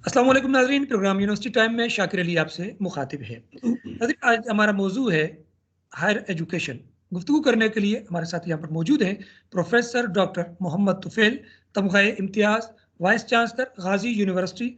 अस्सलाम वालेकुम नाज़रीन, प्रोग्राम यूनिवर्सिटी टाइम में शाकिर अली आपसे मुखातिब है। नाज़रीन, आज हमारा मौजू है हायर एजुकेशन। गुफ्तगू करने के लिए हमारे साथ यहाँ पर मौजूद हैं professor doctor Mohammad Tufail, Tamgha Imtiaz, vice chancellor Ghazi university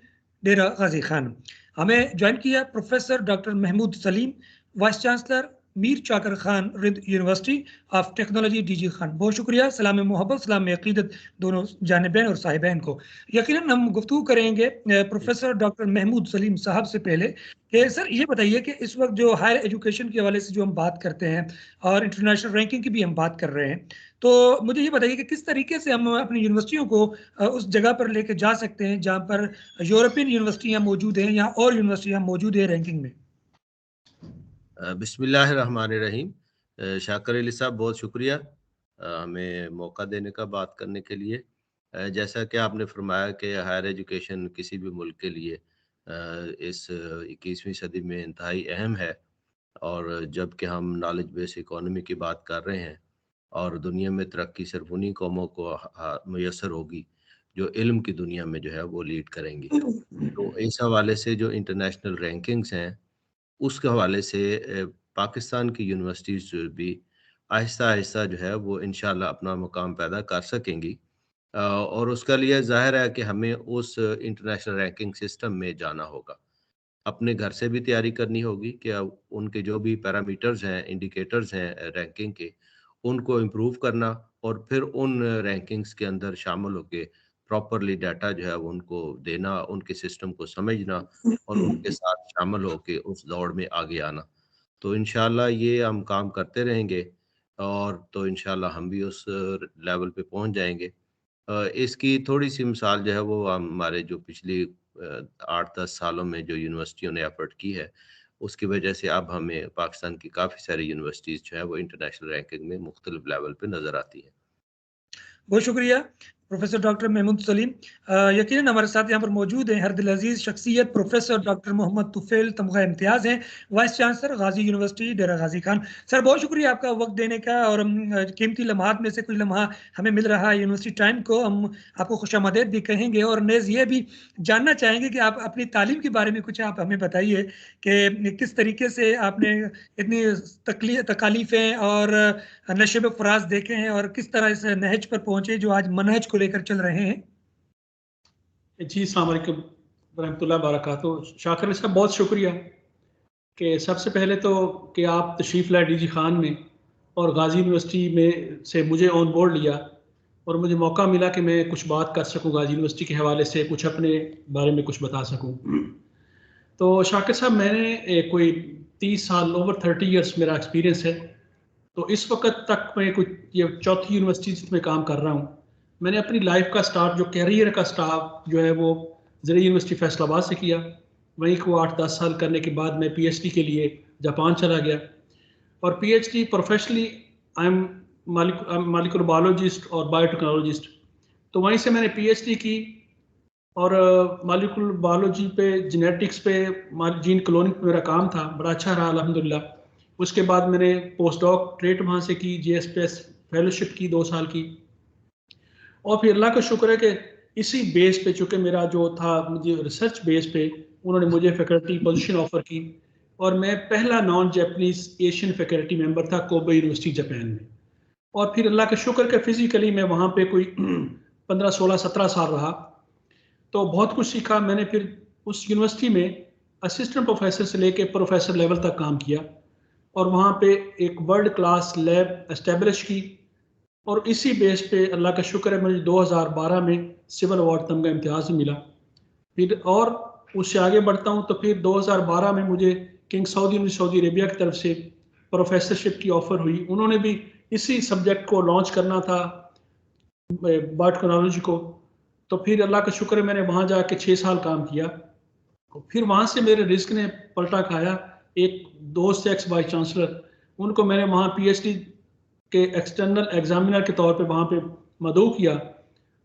Dera Ghazi Khan. हमें ज्वाइन किया professor doctor Mahmood Saleem, vice chancellor Mir Chakar Khan Rind university of technology D G Khan. बहुत शुक्रिया। सलाम मोहब्बत, सलाम अक़ीदत दोनों जानिबैन और साहिबैन को। यकीनन हम गुफ्तगू करेंगे प्रोफेसर डॉक्टर महमूद सलीम साहब से पहले कि सर ये बताइए कि इस वक्त जो हायर एजुकेशन के हवाले से जो हम बात करते हैं और इंटरनेशनल रैंकिंग की भी हम बात कर रहे हैं, तो मुझे ये बताइए कि किस तरीके से हम अपनी यूनिवर्सिटियों को उस जगह पर लेके जा सकते हैं जहाँ पर यूरोपियन यूनिवर्सिटियाँ मौजूद हैं या और यूनिवर्सिटियाँ मौजूद हैं रैंकिंग में। बिस्मिल्लाहिर्रहमानिर्रहीम। शाकिर अली साहब, बहुत शुक्रिया हमें मौका देने का बात करने के लिए। जैसा कि आपने फरमाया कि हायर एजुकेशन किसी भी मुल्क के लिए इस 21वीं सदी में इंतहाई अहम है, और जबकि हम नॉलेज बेस इकोनॉमी की बात कर रहे हैं और दुनिया में तरक्की सिर्फ उन्हीं कौमों को मुयसर होगी जो इल्म की दुनिया में जो है वो लीड करेंगी। तो इस हवाले से जो इंटरनेशनल रैंकिंग्स हैं, उसके हवाले से पाकिस्तान की यूनिवर्सिटीज़ जो भी आहिस्ता-आहिस्ता जो है वो इंशाल्लाह अपना मुकाम पैदा कर सकेंगी। और उसके लिए ज़ाहिर है कि हमें उस इंटरनेशनल रैंकिंग सिस्टम में जाना होगा। अपने घर से भी तैयारी करनी होगी कि उनके जो भी पैरामीटर्स हैं, इंडिकेटर्स हैं रैंकिंग के, उनको इम्प्रूव करना और फिर उन रैंकिंग्स के अंदर शामिल होके प्रॉपरली डाटा जो है वो उनको देना, उनके सिस्टम को समझना और उनके साथ शामिल होके उस दौड़ में आगे आना। तो इंशाल्लाह ये हम काम करते रहेंगे और तो इंशाल्लाह हम भी उस लेवल पे पहुँच जाएँगे। इसकी थोड़ी-सी मिसाल जो है वो हमारे जो पिछली 8-10 सालों में जो यूनिवर्सिटियों ने एफर्ट की है, उसकी वजह से अब हमें पाकिस्तान की काफ़ी सारी यूनिवर्सिटीज़ जो है वो इंटरनेशनल रैंकिंग में मुख्तलिफ लेवल पे नज़र आती हैं। बहुत शुक्रिया प्रोफेसर डॉक्टर महमूद सलीम। यकीनन हमारे साथ यहाँ पर मौजूद हैं हर दिल अजीज शख्सियत प्रोफेसर डॉक्टर मोहम्मद तुफैल, तमग़ा इम्तियाज़ हैं, vice chancellor Ghazi university Dera Ghazi Khan. Sir बहुत शुक्रिया आपका वक्त देने का और कीमती लम्हात में से कुछ लम्हा हमें मिल रहा है यूनिवर्सिटी टाइम को। हम आपको खुशामदीद भी कहेंगे और नेज़ ये भी जानना चाहेंगे कि आप अपनी तालीम के बारे में कुछ आप हमें बताइए कि किस तरीके से आपने इतनी तकालीफ़ें और नशे में फराज देखे हैं और किस तरह इस नहज पर पहुंचे जो आज मनहज को लेकर चल रहे हैं। जी, अस्सलाम वालेकुम रहमतुल्लाह बरकातहू। शाकिर अली साहब, बहुत शुक्रिया कि सबसे पहले तो कि आप तशरीफ़ लाए डीजी खान में और गाज़ी यूनिवर्सिटी में से मुझे ऑन बोर्ड लिया और मुझे मौका मिला कि मैं कुछ बात कर सकूं गाज़ी यूनिवर्सिटी के हवाले से, कुछ अपने बारे में कुछ बता सकूं। तो शाकिर साहब, मैंने कोई 30 साल, ओवर 30 ईयर्स मेरा एक्सपीरियंस है। तो इस वक्त तक मैं कुछ ये चौथी यूनिवर्सिटी में काम कर रहा हूँ। मैंने अपनी लाइफ का स्टार्ट, जो कैरियर का स्टार्ट जो है वो ज़रिया यूनिवर्सिटी फैसलाबाद से किया। वहीं को 8-10 साल करने के बाद मैं पीएचडी के लिए जापान चला गया और PhD professionally I am molecular biologist और बायोटेक्नोलॉजिस्ट। तो वहीं से मैंने पीएचडी की और मॉलिक्यूलर बायोलॉजी पे, जेनेटिक्स पे, जीन क्लोनिंग पे मेरा काम था, बड़ा अच्छा रहा अल्हम्दुलिल्लाह। उसके बाद मैंने पोस्ट डॉक्टरेट वहाँ से की, जीएसपीएस फेलोशिप की 2 साल की और फिर अल्लाह का शुक्र है कि इसी बेस पे, चूँकि मेरा जो था मुझे रिसर्च बेस पे, उन्होंने मुझे फैकल्टी पोजीशन ऑफ़र की और मैं पहला non Japanese Asian faculty member था कोबे यूनिवर्सिटी जापान में। और फिर अल्लाह का शुक्र कि फ़िज़िकली मैं वहाँ पे कोई 15, 16, 17 साल रहा, तो बहुत कुछ सीखा। मैंने फिर उस यूनिवर्सिटी में असिस्टेंट प्रोफेसर से लेके प्रोफेसर लेवल तक काम किया और वहाँ पे एक वर्ल्ड क्लास लैब एस्टेब्लिश की और इसी बेस पे अल्लाह का शुक्र है मुझे 2012 में सिविल अवार्ड तमगा इम्तियाज़ मिला। फिर और उससे आगे बढ़ता हूँ तो फिर 2012 में मुझे किंग सऊदी अरेबिया की तरफ से प्रोफेसरशिप की ऑफ़र हुई। उन्होंने भी इसी सब्जेक्ट को लॉन्च करना था, बायोटेक्नोलॉजी को। तो फिर अल्लाह का शुक्र है मैंने वहाँ जाके 6 साल काम किया। फिर वहाँ से मेरे रिस्क ने पलटा खाया। एक दोस्त एक्स वाइस चांसलर, उनको मैंने वहाँ पीएचडी के एक्सटर्नल एग्जामिनर के तौर पे वहाँ पे मदऊ किया।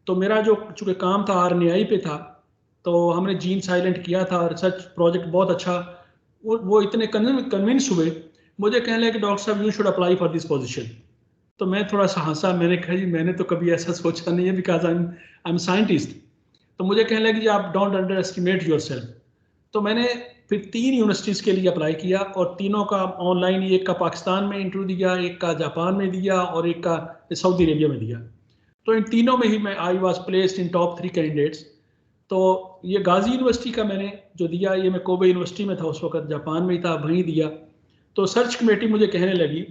तो मेरा जो चूँकि काम था आरएनएआई पे था, तो हमने जीन साइलेंट किया था, रिसर्च प्रोजेक्ट बहुत अच्छा। वो इतने कन्विंस हुए, मुझे कहने लगे कि डॉक्टर साहब you should apply for this position. तो मैं थोड़ा सा हंसा, मैंने कहा जी मैंने तो कभी ऐसा सोचा नहीं है, बिकॉज आई एम साइंटिस्ट। तो तो मुझे कहने लगी जी आप don't under estimate your self. तो मैंने फिर 3 यूनिवर्सिटीज़ के लिए अप्लाई किया और तीनों का ऑनलाइन, एक का पाकिस्तान में इंटरव्यू दिया, एक का जापान में दिया और एक का सऊदी अरेबिया में दिया। तो इन तीनों में ही मैं I was placed in top 3 candidates. तो ये गाजी यूनिवर्सिटी का मैंने जो दिया, ये मैं कोबे यूनिवर्सिटी में था उस वक्त, जापान में ही था, वहीं दिया। तो सर्च कमेटी मुझे कहने लगी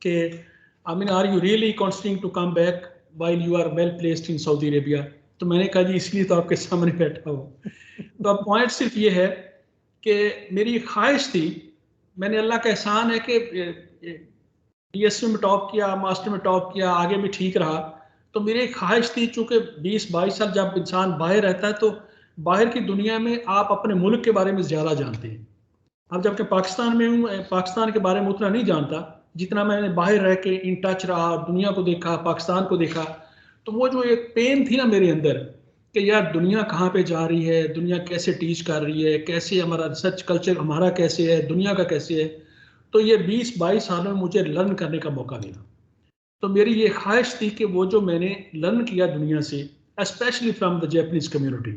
कि I mean are you really considering to come back while you are well placed in Saudi Arabia. तो मैंने कहा जी इसलिए तो आपके सामने बैठा हूँ। तो अब पॉइंट सिर्फ ये है कि मेरी ख्वाहिश थी, मैंने अल्लाह का एहसान है कि बीएससी में टॉप किया, मास्टर में टॉप किया, आगे भी ठीक रहा। तो मेरी एक ख्वाहिश थी, चूँकि 20-22 साल जब इंसान बाहर रहता है तो बाहर की दुनिया में आप अपने मुल्क के बारे में ज़्यादा जानते हैं। अब जबकि पाकिस्तान में हूँ, पाकिस्तान के बारे में उतना नहीं जानता जितना मैंने बाहर रह के इन टच रहा, दुनिया को देखा, पाकिस्तान को देखा। तो वो जो एक पेन थी ना मेरे अंदर कि यार दुनिया कहाँ पे जा रही है, दुनिया कैसे टीच कर रही है, कैसे हमारा रिसर्च कल्चर हमारा कैसे है, दुनिया का कैसे है। तो ये 20-22 सालों में मुझे लर्न करने का मौका मिला। तो मेरी ये ख्वाहिश थी कि वो जो मैंने लर्न किया दुनिया से, specially from the Japanese community,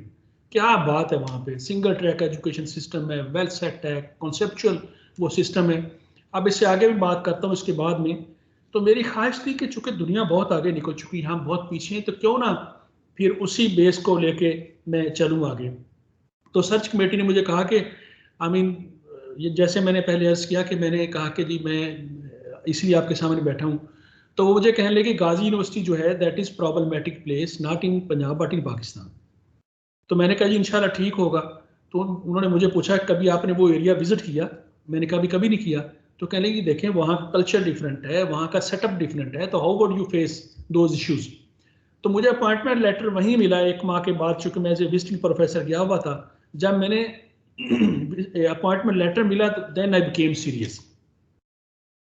क्या बात है वहाँ पे, सिंगल ट्रैक एजुकेशन सिस्टम है, वेल सेट है, कॉन्सेप्चुअल वो सिस्टम है। अब इससे आगे भी बात करता हूँ इसके बाद में। तो मेरी ख्वाहिश थी कि चूँकि दुनिया बहुत आगे निकल चुकी है, हम बहुत पीछे हैं, तो क्यों ना फिर उसी बेस को लेके मैं चलूँ आगे। तो सर्च कमेटी ने मुझे कहा कि आई मीन ये जैसे मैंने पहले अर्ज़ किया कि मैंने कहा कि जी मैं इसलिए आपके सामने बैठा हूँ। तो वो मुझे कहने लगे गाजी यूनिवर्सिटी जो है that is problematic place not in Punjab but in Pakistan. तो मैंने कहा जी इंशाल्लाह ठीक होगा। तो उन्होंने मुझे पूछा कभी आपने वो एरिया विजिट किया? मैंने कहा कभी नहीं किया। तो कहने लगी देखें वहाँ का कल्चर डिफरेंट है, वहाँ का सेटअप डिफरेंट है, तो how would you face those issues. तो मुझे अपॉइंटमेंट लेटर वहीं मिला 1 माह के बाद, चूँकि मैं एज ए विजिटिंग प्रोफेसर गया हुआ था। जब मैंने अपॉइंटमेंट लेटर मिला तो देन आई बिकेम सीरियस।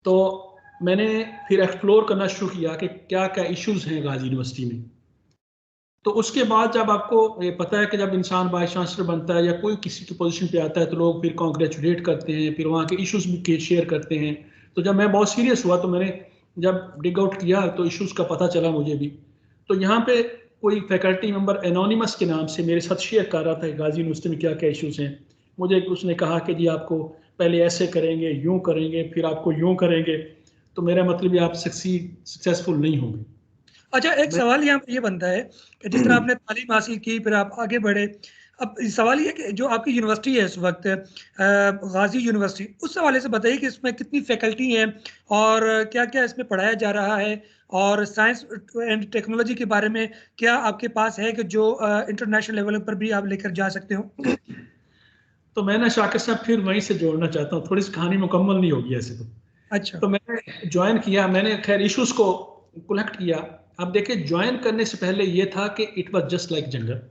तो मैंने फिर एक्सप्लोर करना शुरू किया कि क्या क्या इश्यूज़ हैं गाजी यूनिवर्सिटी में। तो उसके बाद जब आपको ये पता है कि जब इंसान वाइस चांसलर बनता है या कोई किसी की पोजीशन पे आता है तो लोग फिर कॉन्ग्रेचुलेट करते हैं, फिर वहाँ के इश्यूज़ भी शेयर करते हैं। तो जब मैं बहुत सीरियस हुआ तो मैंने जब डिग आउट किया तो इश्यूज़ का पता चला मुझे भी। तो यहाँ पे कोई फैकल्टी मेंबर एनोनिमस के नाम से मेरे साथ शेयर कर रहा था गाजी यूनिवर्सिटी में क्या क्या इश्यूज़ हैं। मुझे उसने कहा कि जी आपको पहले ऐसे करेंगे, यूँ करेंगे, फिर आपको यूँ करेंगे। तो मेरा मतलब ये आप सक्सेसफुल नहीं होंगे। अच्छा, एक सवाल यहाँ ये बनता है कि जिस तरह आपने तालीम हासिल की, फिर आप आगे बढ़े। अब सवाल ये कि जो आपकी यूनिवर्सिटी है इस वक्त गाजी यूनिवर्सिटी, उस हवाले से बताइए कि इसमें कितनी फैकल्टी हैं और क्या क्या इसमें पढ़ाया जा रहा है, और साइंस एंड टेक्नोलॉजी के बारे में क्या आपके पास है कि जो इंटरनेशनल लेवल पर भी आप लेकर जा सकते हो। तो मैं ना शाकिर साहब फिर वहीं से जोड़ना चाहता हूँ, थोड़ी सी कहानी मुकम्मल नहीं होगी ऐसे तो। अच्छा। तो मैंने ज्वाइन किया, मैंने खैर इश्यूज को कलेक्ट किया। अब देखिए ज्वाइन करने से पहले ये था कि इट वाज जस्ट लाइक जंगल।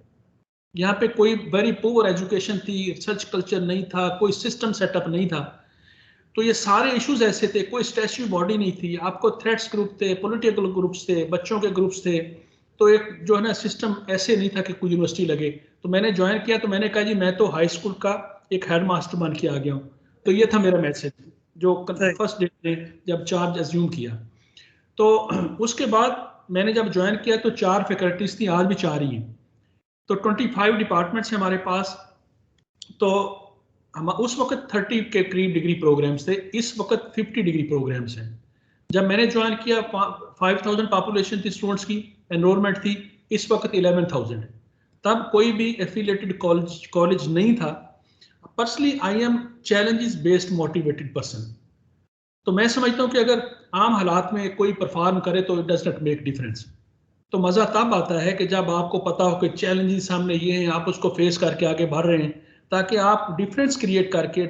यहाँ पे कोई वेरी पुअर एजुकेशन थी, रिसर्च कल्चर नहीं था, कोई सिस्टम सेटअप नहीं था। तो ये सारे इश्यूज ऐसे थे, कोई स्टैच्यू बॉडी नहीं थी, आपको थ्रेट्स ग्रुप थे, पॉलिटिकल ग्रुप्स थे, बच्चों के ग्रुप्स थे। तो एक जो है ना सिस्टम ऐसे नहीं था कि कोई यूनिवर्सिटी लगे। तो मैंने ज्वाइन किया तो मैंने कहा जी मैं तो हाई स्कूल का एक हेड मास्टर बन के आ गया हूँ। तो ये था मेरा मैसेज जो फर्स्ट डे ने जब चार्ज अज्यूम किया। तो उसके बाद मैंने जब ज्वाइन किया तो 4 फैकल्टीज थी, आज भी 4 ही हैं। तो 25 डिपार्टमेंट्स हैं हमारे पास। तो हम उस वक्त 30 के करीब डिग्री प्रोग्राम्स थे, इस वक्त 50 डिग्री प्रोग्राम्स हैं। जब मैंने ज्वाइन किया 5000 पॉपुलेशन थी स्टूडेंट्स की, एनरोलमेंट थी, इस वक्त 11,000 है। तब कोई भी एफिलिएटेड कॉलेज नहीं था। Personally I am challenges based motivated person. तो मैं समझता हूँ कि अगर आम हालात में कोई परफॉर्म करे तो it does not make difference. तो मज़ा तब आता है कि जब आपको पता हो कि चैलेंजेस सामने ये हैं, आप उसको फेस करके आगे बढ़ रहे हैं, ताकि आप डिफरेंस क्रिएट करके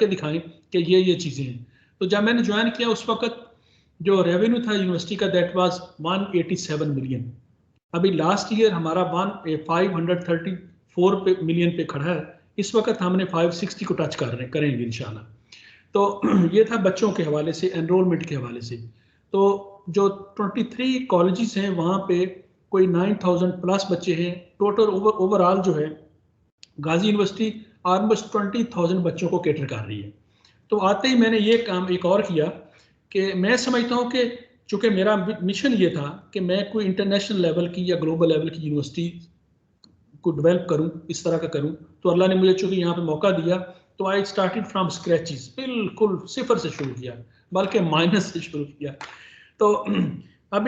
दिखाएं कि ये चीज़ें हैं। तो जब मैंने ज्वाइन किया उस वक्त जो रेवेन्यू था यूनिवर्सिटी का दैट वाज 187 मिलियन। अभी लास्ट ईयर हमारा 534 मिलियन पे खड़ा है। इस वक्त हमने 560 को टच करेंगे इंशाल्लाह। तो ये था बच्चों के हवाले से, एनरोलमेंट के हवाले से। तो जो 23 कॉलेजेस हैं वहाँ पे कोई 9000 प्लस बच्चे हैं। टोटल ओवरऑल जो है गाजी यूनिवर्सिटी ऑलमोस्ट 20,000 बच्चों को कैटर कर रही है। तो आते ही मैंने ये काम एक और किया कि मैं समझता हूँ कि चूँकि मेरा मिशन ये था कि मैं कोई इंटरनेशनल लेवल की या ग्लोबल लेवल की यूनिवर्सिटी को डेवलप करूं, इस तरह का करूं। तो अल्लाह ने मुझे चूंकि यहाँ पे मौका दिया, तो आई स्टार्टेड फ्रॉम स्क्रैचेस, बिल्कुल सिफर से शुरू किया, बल्कि माइनस से शुरू किया। तो अब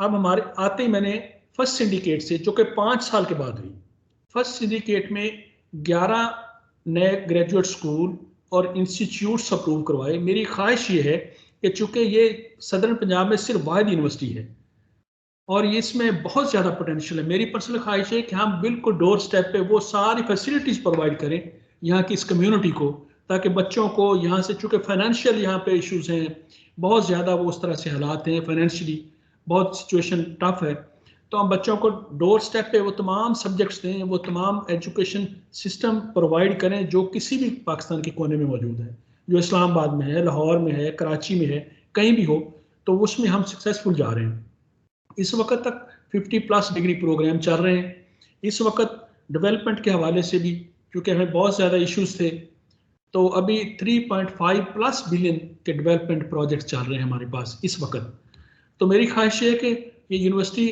हमारे आते ही मैंने फर्स्ट सिंडिकेट से, जो कि 5 साल के बाद हुई, फर्स्ट सिंडिकेट में 11 नए ग्रेजुएट स्कूल और इंस्टीट्यूट्स अप्रूव करवाए। मेरी ख्वाहिश ये है कि चूंकि ये सदर्न पंजाब में सिर्फ वाहिद यूनिवर्सिटी है और इसमें बहुत ज़्यादा पोटेंशियल है, मेरी पर्सनल ख्वाहिश है कि हम बिल्कुल डोर स्टेप पे वो सारी फैसिलिटीज़ प्रोवाइड करें यहाँ की इस कम्युनिटी को, ताकि बच्चों को यहाँ से, चूँकि फाइनेंशियल यहाँ पे इश्यूज़ हैं, बहुत ज़्यादा वो उस तरह से हालात हैं, फाइनेंशियली बहुत सिचुएशन टफ है, तो हम बच्चों को डोर स्टेप पे वो तमाम सब्जेक्ट्स दें, वो तमाम एजुकेशन सिस्टम प्रोवाइड करें जो किसी भी पाकिस्तान के कोने में मौजूद है, जो इस्लामाबाद में है, लाहौर में है, कराची में है, कहीं भी हो, तो उसमें हम सक्सेसफुल जा रहे हैं। इस वक्त तक 50+ डिग्री प्रोग्राम चल रहे हैं। इस वक्त डेवलपमेंट के हवाले से भी, क्योंकि हमें बहुत ज़्यादा इश्यूज थे, तो अभी 3.5+ बिलियन के डेवलपमेंट प्रोजेक्ट्स चल रहे हैं हमारे पास इस वक्त। तो मेरी ख्वाहिश है कि ये यूनिवर्सिटी,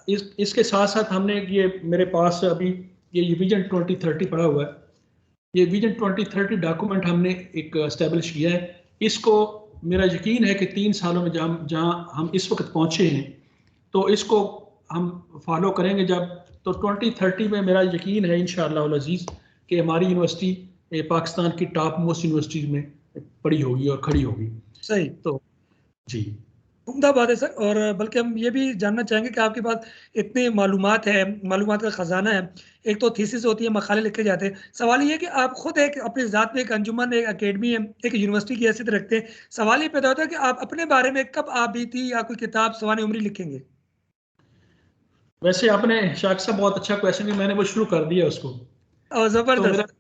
इसके साथ साथ हमने ये, मेरे पास अभी ये विजन 2030 पड़ा हुआ है, ये विजन 2030 डॉक्यूमेंट हमने एक एस्टेब्लिश किया है। इसको मेरा यकीन है कि 3 सालों में जहाँ हम इस वक्त पहुँचे हैं, तो इसको हम फॉलो करेंगे जब, तो 2030 में मेरा यकीन है इंशाअल्लाह अज़ीज़ कि हमारी यूनिवर्सिटी पाकिस्तान की टॉप मोस्ट यूनिवर्सिटीज़ में पड़ी होगी और खड़ी होगी। सही, तो जी, उम्दा बात है सर। और बल्कि हम ये भी जानना चाहेंगे कि आपके पास इतनी मालूमात है, मालूमात का ख़जाना है। एक तो थीसिस होती है, मकाले लिखे जाते हैं। सवाल ये है कि आप खुद एक अपनी ज़ात में एक अंजुमन, एक अकेडमी है, एक यूनिवर्सिटी की हैसियत रखते हैं। सवाल ये पैदा होता है कि आप अपने बारे में कब आप बीती या कोई किताब सवाने उम्री लिखेंगे? वैसे आपने शाख साहब बहुत अच्छा क्वेश्चन है, मैंने वो शुरू कर दिया उसको। और तो मेरा ज़बरदस्त।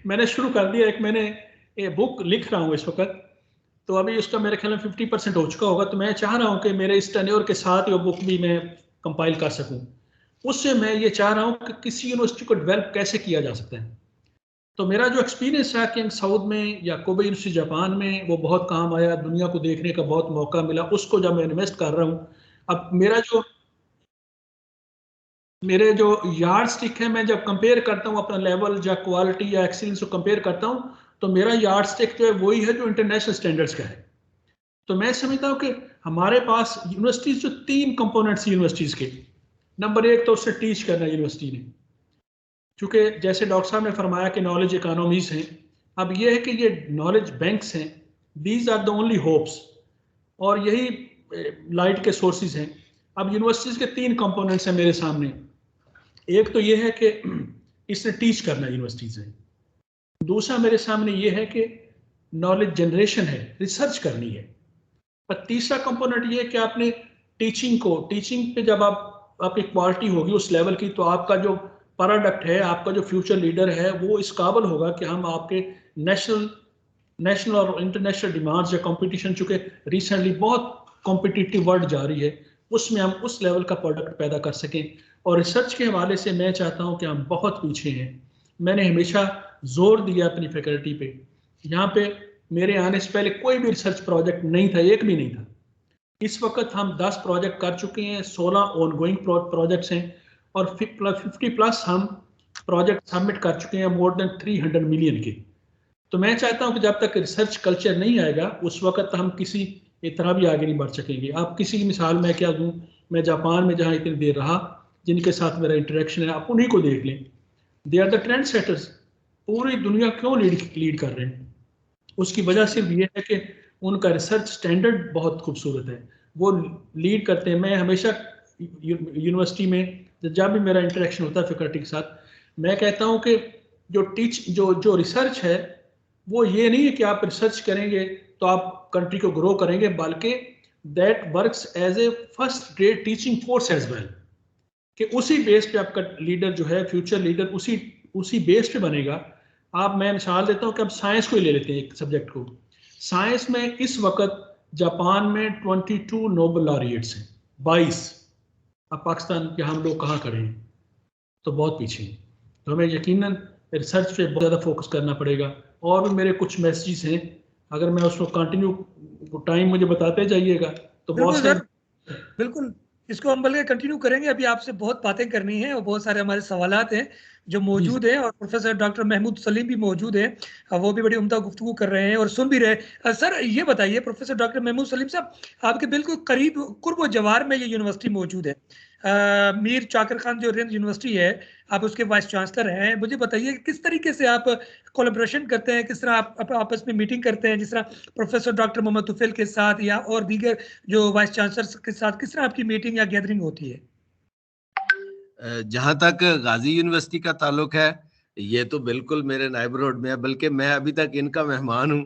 मैंने शुरू कर दिया, एक मैंने ये बुक लिख रहा हूँ इस वक्त, तो अभी उसका मेरे ख्याल में 50% हो चुका होगा। तो मैं चाह रहा हूँ कि मेरे इस टेन्योर के साथ ये बुक भी मैं कंपाइल कर सकूँ। उससे मैं ये चाह रहा हूँ कि किसी यूनिवर्सिटी को डेवलप कैसे किया जा सकता है। तो मेरा जो एक्सपीरियंस है किंग साउथ में या कोबे यूनिवर्सिटी जापान में, वो बहुत काम आया, दुनिया को देखने का बहुत मौका मिला, उसको जब मैं इन्वेस्ट कर रहा हूँ, अब मेरे जो यार्ड स्टिक है, मैं जब कंपेयर करता हूँ अपना लेवल या क्वालिटी या एक्सीलेंस को कंपेयर करता हूँ, तो मेरा यार्ड स्टिक जो है वही है जो इंटरनेशनल स्टैंडर्ड्स का है। तो मैं समझता हूँ कि हमारे पास यूनिवर्सिटीज जो 3 कंपोनेंट्स यूनिवर्सिटीज के, नंबर 1 तो उससे टीच करना यूनिवर्सिटी ने, क्योंकि जैसे डॉक्टर साहब ने फरमाया कि नॉलेज इकोनॉमीज हैं, अब ये है कि ये नॉलेज बैंक्स हैं, these are the only hopes, और यही लाइट के सोर्सेज हैं। अब यूनिवर्सिटीज के 3 कंपोनेंट्स हैं मेरे सामने। एक तो ये है कि इसने टीच करना यूनिवर्सिटीज है, दूसरा मेरे सामने ये है कि नॉलेज जनरेशन है, रिसर्च करनी है, और तीसरा कंपोनेंट ये है कि आपने टीचिंग पे जब आपकी क्वालिटी होगी उस लेवल की, तो आपका जो प्रोडक्ट है, आपका जो फ्यूचर लीडर है, वो इस काबिल होगा कि हम आपके नेशनल और इंटरनेशनल डिमांड्स या कंपटीशन, चूँकि रिसेंटली बहुत कॉम्पिटिटिव वर्ल्ड जारी है, उसमें हम उस लेवल का प्रोडक्ट पैदा कर सकें। और रिसर्च के हवाले से मैं चाहता हूं कि हम बहुत पीछे हैं। मैंने हमेशा जोर दिया अपनी फैकल्टी पे, यहाँ पे मेरे आने से पहले कोई भी रिसर्च प्रोजेक्ट नहीं था, एक भी नहीं था। इस वक्त हम 10 प्रोजेक्ट कर चुके हैं, 16 ऑनगोइंग प्रोजेक्ट्स हैं, और 50+ हम प्रोजेक्ट सबमिट कर चुके हैं, मोर देन 300 मिलियन के। तो मैं चाहता हूं कि जब तक रिसर्च कल्चर नहीं आएगा, उस वक्त हम किसी तरह भी आगे नहीं बढ़ सकेंगे। आप किसी की मिसाल मैं क्या दूं, मैं जापान में जहाँ इतनी देर रहा, जिनके साथ मेरा इंटरेक्शन है, आप उन्हीं को देख लें, they are the trend setters. पूरी दुनिया क्यों लीड कर रहे हैं? उसकी वजह सिर्फ ये है कि उनका रिसर्च स्टैंडर्ड बहुत खूबसूरत है, वो लीड करते हैं। मैं हमेशा यूनिवर्सिटी में जब भी मेरा इंटरेक्शन होता है फैकल्टी के साथ, मैं कहता हूँ कि जो रिसर्च है, वो ये नहीं है कि आप रिसर्च करेंगे तो आप कंट्री को ग्रो करेंगे, बल्कि that works as a first grade teaching force as well, कि उसी बेस पे आपका लीडर जो है, फ्यूचर लीडर, उसी बेस पे बनेगा। मैं मिसाल देता हूँ कि अब साइंस को ही ले लेते हैं, एक सब्जेक्ट को। साइंस में इस वक्त जापान में 22 नोबेल लॉरिएट्स हैं, 22। अब पाकिस्तान के हम लोग कहाँ खड़े हैं? तो बहुत पीछे हैं। तो हमें यकीनन रिसर्च पे बहुत ज़्यादा फोकस करना पड़ेगा। और भी मेरे कुछ मैसेजेस हैं, अगर मैं उसको कंटिन्यू टाइम मुझे बताते जाइएगा तो बहुत बिल्कुल सारे। सर, बिल्कुल। इसको हम बल्कि कंटिन्यू करेंगे। अभी आपसे बहुत बातें करनी है और बहुत सारे हमारे सवालात हैं जो मौजूद हैं, और प्रोफेसर डॉक्टर महमूद सलीम भी मौजूद हैं, वो भी बड़ी उम्दा गुफ्तगू कर रहे हैं और सुन भी रहे हैं। सर ये बताइए प्रोफेसर डॉक्टर महमूद सलीम साहब, आपके बिल्कुल करीब कुर्ब जवार में ये यूनिवर्सिटी मौजूद है, मीर चाकर खान जो रिंद यूनिवर्सिटी है, आप उसके वाइस चांसलर हैं। मुझे बताइए किस तरीके से आप कोलैबोरेशन करते हैं, किस तरह आप आपस में मीटिंग करते हैं, जिस तरह प्रोफेसर डॉक्टर मोहम्मद तुफैल के साथ या और दीगर जो वाइस चांसलर के साथ किस तरह आपकी मीटिंग या गैदरिंग होती है? जहां तक गाजी यूनिवर्सिटी का ताल्लुक है, ये तो बिल्कुल मेरे नेबरहुड में है, बल्कि मैं अभी तक इनका मेहमान हूँ।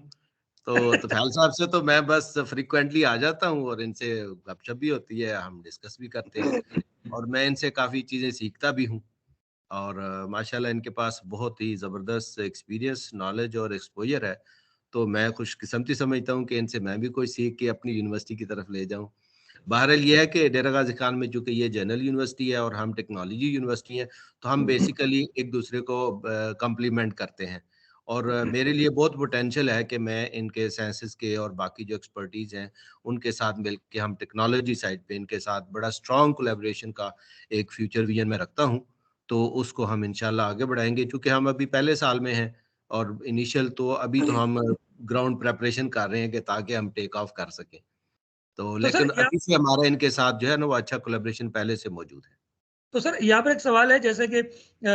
तो तुफैल साहब से तो मैं बस फ्रीक्वेंटली आ जाता हूँ और इनसे गपशप भी होती है, हम डिस्कस भी करते हैं और मैं इनसे काफ़ी चीज़ें सीखता भी हूँ। और माशाल्लाह इनके पास बहुत ही ज़बरदस्त एक्सपीरियंस, नॉलेज और एक्सपोज़र है। तो मैं खुशकिस्मती समझता हूँ कि इनसे मैं भी कोई सीख के अपनी यूनिवर्सिटी की तरफ ले जाऊँ। बहरहाल ये है कि डेरा गाज़ी खान में चूँकि ये जनरल यूनिवर्सिटी है और हम टेक्नोलॉजी यूनिवर्सिटी है, तो हम बेसिकली एक-दूसरे को कॉम्प्लीमेंट करते हैं। और मेरे लिए बहुत पोटेंशियल है कि मैं इनके साइंसेज़ के और बाकी जो एक्सपर्टीज़ हैं, उनके साथ मिल के हम टेक्नोलॉजी साइड पे इनके साथ बड़ा स्ट्रॉन्ग कोलैबोरेशन का एक फ्यूचर विज़न मैं रखता हूँ। तो उसको हम इंशाल्लाह आगे बढ़ाएँगे, चूँकि हम अभी पहले साल में हैं और इनिशियल तो अभी तो हम ग्राउंड प्रिपरेशन कर रहे हैं कि ताकि हम टेक ऑफ कर सकें। तो तो लेकिन सर या अभी से हमारा इनके साथ जो है ना वो अच्छा कोलैबोरेशन पहले से मौजूद है। तो सर यहाँ पर एक सवाल है, जैसे कि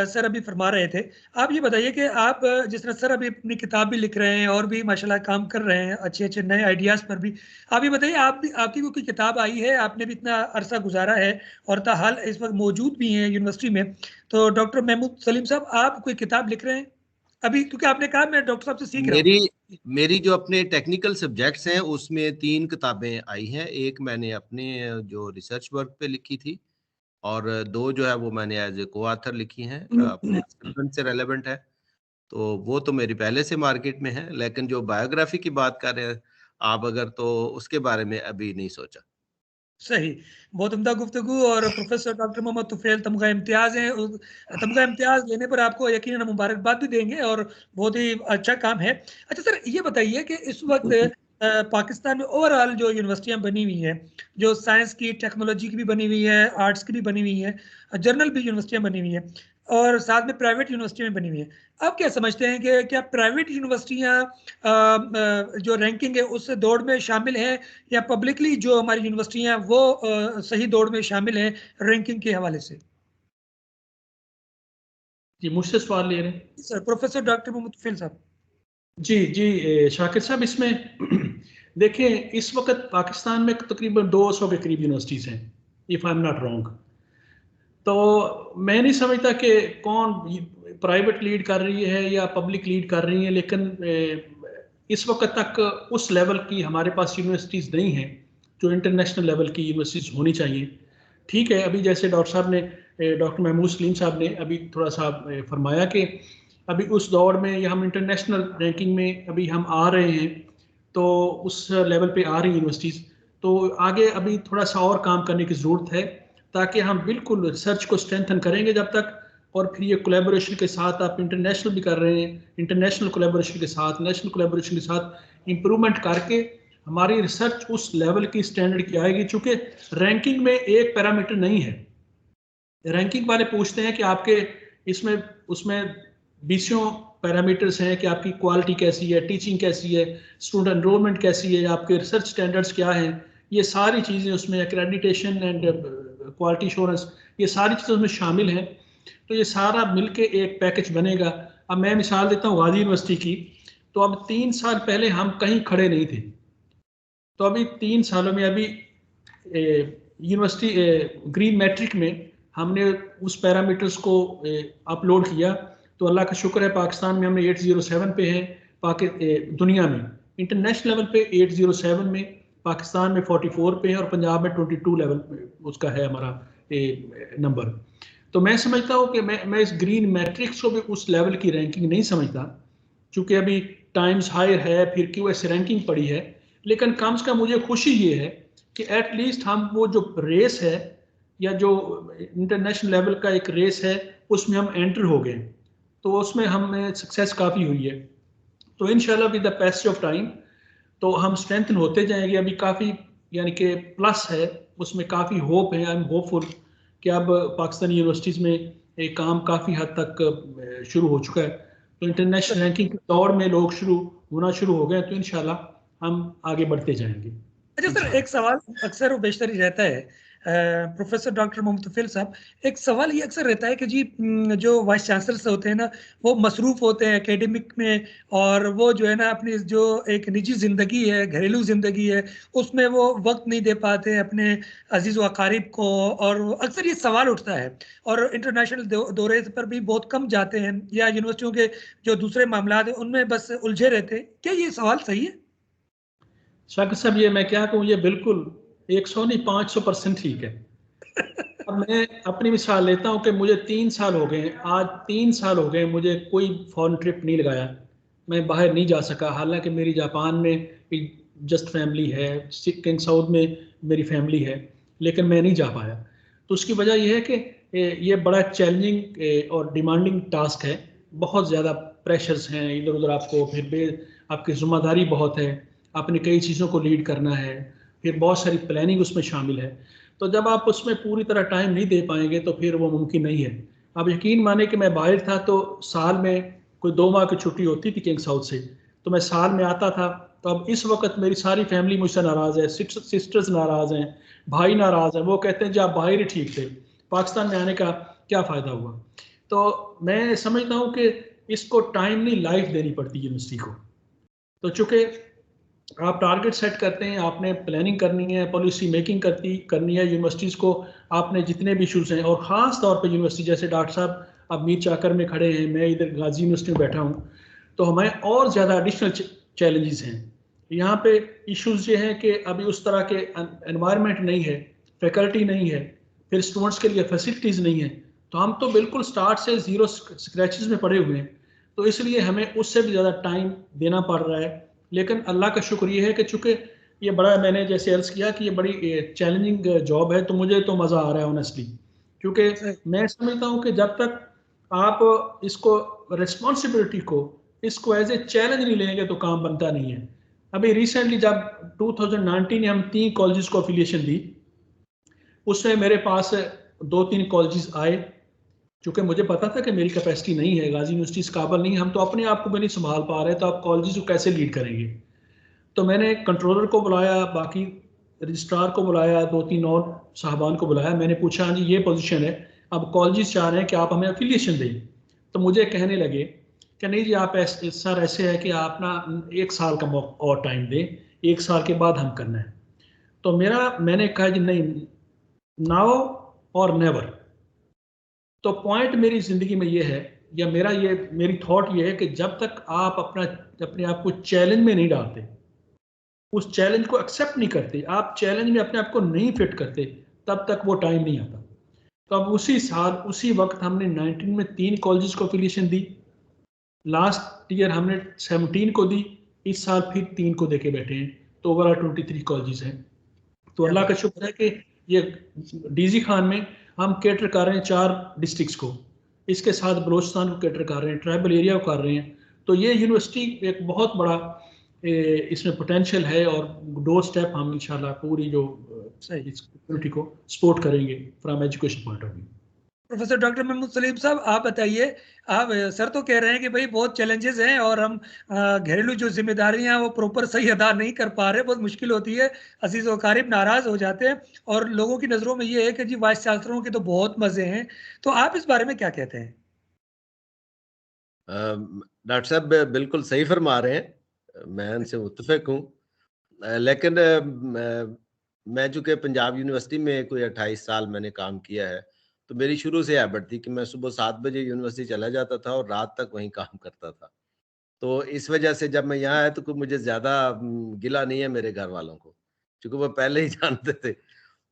सर अभी फरमा रहे थे, आप ये बताइए कि आप जिस तरह सर अभी अपनी किताब भी लिख रहे हैं और भी माशाल्लाह काम कर रहे हैं अच्छे-अच्छे नए आइडियाज़ पर भी। आप ये बताइए, आप भी, आपकी भी कोई किताब आई है, आपने भी इतना अरसा गुज़ारा है और ताहाल इस वक़्त मौजूद भी हैं यूनिवर्सिटी में। तो डॉक्टर महमूद सलीम साहब, आप कोई किताब लिख रहे हैं? अभी क्योंकि आपने कहा मैं डॉक्टर साहब से सीख रहा हूँ। मेरी मेरी जो अपने टेक्निकल सब्जेक्ट्स हैं उसमें 3 किताबें आई हैं। एक मैंने अपने जो रिसर्च वर्क पे लिखी थी और 2 जो है वो मैंने एज़ ए को-ऑथर लिखी हैं, अपने डिसिप्लिन से रेलेवेंट है। तो वो तो मेरी पहले से मार्केट में है, लेकिन जो बायोग्राफी की बात कर रहे हैं आप अगर, तो उसके बारे में अभी नहीं सोचा। सही, बहुत उम्दा गुफ्तगू। और प्रोफ़ेसर डॉक्टर मोहम्मद तुफ़ैल तमग़ा इम्तियाज़ हैं। तमग़ा इम्तियाज़ लेने पर आपको यकीनन हम मुबारकबाद भी देंगे और बहुत ही अच्छा काम है। अच्छा सर, ये बताइए कि इस वक़्त पाकिस्तान में ओवरऑल जो यूनिवर्सिटियाँ बनी हुई हैं, जो साइंस की, टेक्नोलॉजी की भी बनी हुई है, आर्ट्स की भी बनी हुई हैं, जनरल भी यूनिवर्सिटियाँ बनी हुई हैं और साथ में प्राइवेट यूनिवर्सिटियाँ भी बनी हुई हैं। आप क्या समझते हैं कि क्या प्राइवेट यूनिवर्सिटियाँ जो रैंकिंग है उस दौड़ में शामिल हैं, या पब्लिकली जो हमारी यूनिवर्सिटी हैं वो सही दौड़ में शामिल हैं रैंकिंग के हवाले से? जी, मुझसे सवाल ले रहे हैं? Sir professor doctor Mohammad Tufail sahab. जी, शाकिर साहब, इसमें देखें, इस वक्त पाकिस्तान में तकरीबन 200 के करीब यूनिवर्सिटीज़ हैं, if I am not wrong. तो मैं नहीं समझता कि कौन प्राइवेट लीड कर रही है या पब्लिक लीड कर रही है, लेकिन इस वक्त तक उस लेवल की हमारे पास यूनिवर्सिटीज़ नहीं हैं जो इंटरनेशनल लेवल की यूनिवर्सिटीज़ होनी चाहिए। ठीक है, अभी जैसे डॉक्टर साहब ने, डॉक्टर महमूद सलीम साहब ने अभी थोड़ा सा फरमाया कि अभी उस दौर में या हम इंटरनेशनल रैंकिंग में अभी हम आ रहे हैं, तो उस लेवल पे आ रही यूनिवर्सिटीज़, तो आगे अभी थोड़ा सा और काम करने की ज़रूरत है, ताकि हम बिल्कुल रिसर्च को स्ट्रेंथन करेंगे जब तक, और फिर ये कोलैबोरेशन के साथ आप इंटरनेशनल भी कर रहे हैं, इंटरनेशनल कोलैबोरेशन के साथ, नेशनल कोलैबोरेशन के साथ इम्प्रूवमेंट करके हमारी रिसर्च उस लेवल की स्टैंडर्ड की आएगी। चूँकि रैंकिंग में एक पैरामीटर नहीं है। रैंकिंग वाले पूछते हैं कि आपके इसमें उसमें बीसियों पैरामीटर्स हैं कि आपकी क्वालिटी कैसी है, टीचिंग कैसी है, स्टूडेंट एनरोलमेंट कैसी है, आपके रिसर्च स्टैंडर्ड्स क्या हैं, ये सारी चीज़ें उसमें, एक्रेडिटेशन एंड क्वालिटी एश्योरेंस, ये सारी चीज़ें उसमें शामिल हैं। तो ये सारा मिलके एक पैकेज बनेगा। अब मैं मिसाल देता हूँ गाज़ी यूनिवर्सिटी की, तो अब 3 साल पहले हम कहीं खड़े नहीं थे, तो अभी 3 सालों में अभी यूनिवर्सिटी ग्रीन मैट्रिक में हमने उस पैरामीटर्स को अपलोड किया, तो अल्लाह का शुक्र है पाकिस्तान में हमने 807 पे है, दुनिया में इंटरनेशनल लेवल पे 807 में, पाकिस्तान में 44 पे है और पंजाब में 22 लेवल पे उसका है हमारा नंबर। तो मैं समझता हूँ कि मैं इस ग्रीन मैट्रिक्स को भी उस लेवल की रैंकिंग नहीं समझता, चूँकि अभी टाइम्स हायर है, फिर QS रैंकिंग पड़ी है, लेकिन कम से कम मुझे खुशी ये है कि एटलीस्ट हम वो जो रेस है या जो इंटरनेशनल लेवल का एक रेस है उसमें हम एंटर हो गए, तो उसमें हमें सक्सेस काफ़ी हुई है। तो इंशाल्लाह with the passage of time तो हम स्ट्रेंथन होते जाएंगे। अभी काफ़ी यानी कि प्लस है उसमें काफ़ी होप है। आई एम होपफुल कि अब पाकिस्तानी यूनिवर्सिटीज़ में एक काम काफ़ी हद तक शुरू हो चुका है। तो इंटरनेशनल रैंकिंग की दौड़ में लोग होना शुरू हो गए, तो इंशाल्लाह हम आगे बढ़ते जाएंगे। अच्छा सर, एक सवाल अक्सर बेशतर ही रहता है प्रोफेसर डॉक्टर मोहम्मद तुफैल साहब, एक सवाल ये अक्सर रहता है कि जी जो वाइस चांसलर्स होते हैं ना, वो मसरूफ होते हैं एकेडमिक में, और वो जो है ना अपनी जो एक निजी ज़िंदगी है, घरेलू ज़िंदगी है, उसमें वो वक्त नहीं दे पाते अपने अजीज़ व अकारीब को, और अक्सर ये सवाल उठता है। और इंटरनेशनल दौरे पर भी बहुत कम जाते हैं, या यूनिवर्सिटियों के जो दूसरे मामला हैं उनमें बस उलझे रहते हैं। क्या ये सवाल सही है? शाकिर साहब, ये मैं क्या कहूँ, ये बिल्कुल 100 नहीं 500% ठीक है। अब मैं अपनी मिसाल लेता हूँ कि मुझे 3 साल हो गए, आज 3 साल हो गए मुझे कोई फॉरेन ट्रिप नहीं लगाया, मैं बाहर नहीं जा सका। हालांकि मेरी जापान में जस्ट फैमिली है, किंग साउथ में मेरी फैमिली है, लेकिन मैं नहीं जा पाया। तो उसकी वजह यह है कि ये बड़ा चैलेंजिंग और डिमांडिंग टास्क है, बहुत ज़्यादा प्रेशर्स हैं इधर उधर आपको, फिर आपकी जिम्मेदारी बहुत है, आपने कई चीज़ों को लीड करना है, फिर बहुत सारी प्लानिंग उसमें शामिल है। तो जब आप उसमें पूरी तरह टाइम नहीं दे पाएंगे तो फिर वो मुमकिन नहीं है। आप यकीन माने कि मैं बाहर था तो साल में कोई 2 माह की छुट्टी होती थी किंग साउथ से, तो मैं साल में आता था। तो अब इस वक्त मेरी सारी फैमिली मुझसे नाराज़ है, सिस्टर्स नाराज़ हैं, भाई नाराज़ हैं, वो कहते हैं जी आप बाहर ही ठीक थे, पाकिस्तान में आने का क्या फ़ायदा हुआ। तो मैं समझता हूँ कि इसको टाइम नहीं, लाइफ देनी पड़ती है यूनिवर्सिटी को। तो चूँकि आप टारगेट सेट करते हैं, आपने प्लानिंग करनी है, पॉलिसी मेकिंग करनी है यूनिवर्सिटीज़ को, आपने जितने भी इशूज़ हैं, और ख़ास तौर पे यूनिवर्सिटी जैसे डॉक्टर साहब अब मीर चाकर में खड़े हैं, मैं इधर गाजी यूनिवर्सिटी में बैठा हूँ, तो हमें और ज़्यादा एडिशनल चैलेंजेस हैं यहाँ पे। इश्यूज़ ये हैं कि अभी उस तरह के एनवायरनमेंट नहीं है, फैकल्टी नहीं है, फिर स्टूडेंट्स के लिए फैसिलिटीज़ नहीं है, तो हम तो बिल्कुल स्टार्ट से ज़ीरो स्क्रैचेस में पड़े हुए हैं। तो इसलिए हमें उससे भी ज़्यादा टाइम देना पड़ रहा है। लेकिन अल्लाह का शुक्र ये है कि चूँकि ये बड़ा, मैंने जैसे अर्ज़ किया कि ये बड़ी चैलेंजिंग जॉब है, तो मुझे तो मज़ा आ रहा है ऑनेस्टली, क्योंकि मैं समझता हूँ कि जब तक आप इसको रिस्पॉन्सिबिलिटी को इसको एज ए चैलेंज नहीं लेंगे तो काम बनता नहीं है। अभी रिसेंटली जब 2019 में हम 3 कॉलेजेस को एफिलिएशन दी, उसमें मेरे पास 2-3 कॉलेजेस आए, क्योंकि मुझे पता था कि मेरी कैपेसिटी नहीं है, गाजी यूनिवर्सिटी इस काबिल नहीं, हम तो अपने आप को भी नहीं संभाल पा रहे, तो आप कॉलेजेस को कैसे लीड करेंगे। तो मैंने कंट्रोलर को बुलाया, बाकी रजिस्ट्रार को बुलाया, 2-3 और साहबान को बुलाया, मैंने पूछा हाँ जी ये पोजीशन है, अब कॉलेजेस चाह रहे हैं कि आप हमें एफिलिएशन दें। तो मुझे कहने लगे कि नहीं जी आप सर ऐसे है कि आप ना 1 साल का और टाइम दें, 1 साल के बाद हम करना है। तो मैंने कहा जी नहीं, नाउ और नेवर। तो पॉइंट मेरी ज़िंदगी में ये है, या मेरी थॉट ये है कि जब तक आप अपने आप को चैलेंज में नहीं डालते, उस चैलेंज को एक्सेप्ट नहीं करते, आप चैलेंज में अपने आप को नहीं फिट करते, तब तक वो टाइम नहीं आता। तो अब उसी साल उसी वक्त हमने 19 में 3 कॉलेजेस को एफिलिएशन दी, लास्ट ईयर हमने 17 को दी, इस साल फिर 3 को देके बैठे हैं, तो ओवरऑल 23 कॉलेजेस हैं। तो अल्लाह का शुक्र है कि ये डीजी खान में हम कैटर कर रहे हैं 4 डिस्ट्रिक्ट्स को, इसके साथ बलोचिस्तान को कैटर कर रहे हैं, ट्राइबल एरिया को कर रहे हैं। तो ये यूनिवर्सिटी एक बहुत बड़ा इसमें पोटेंशियल है, और डोर स्टेप हम इंशाल्लाह पूरी जो इस कम्युनिटी को सपोर्ट करेंगे from education point of view. Professor doctor Mahmood Saleem sahab, आप बताइए, आप सर तो कह रहे हैं कि भाई बहुत चैलेंजेस हैं और हम घरेलू जो जिम्मेदारियां वो प्रॉपर सही अदा नहीं कर पा रहे, बहुत मुश्किल होती है, अजीज व अकारीब नाराज हो जाते हैं, और लोगों की नज़रों में ये है कि जी वाइस चांसलरों के तो बहुत मजे हैं। तो आप इस बारे में क्या कहते हैं? डॉक्टर साहब बिल्कुल सही फरमा रहे हैं, मैं उनसे मुत्तफिक हूँ। लेकिन मैं चूँकि पंजाब यूनिवर्सिटी में कोई 28 साल मैंने काम किया है, तो मेरी शुरू से हैबिट थी कि मैं सुबह 7 बजे यूनिवर्सिटी चला जाता था और रात तक वहीं काम करता था। तो इस वजह से जब मैं यहाँ आया तो कोई मुझे ज़्यादा गिला नहीं है मेरे घर वालों को, क्योंकि वो पहले ही जानते थे,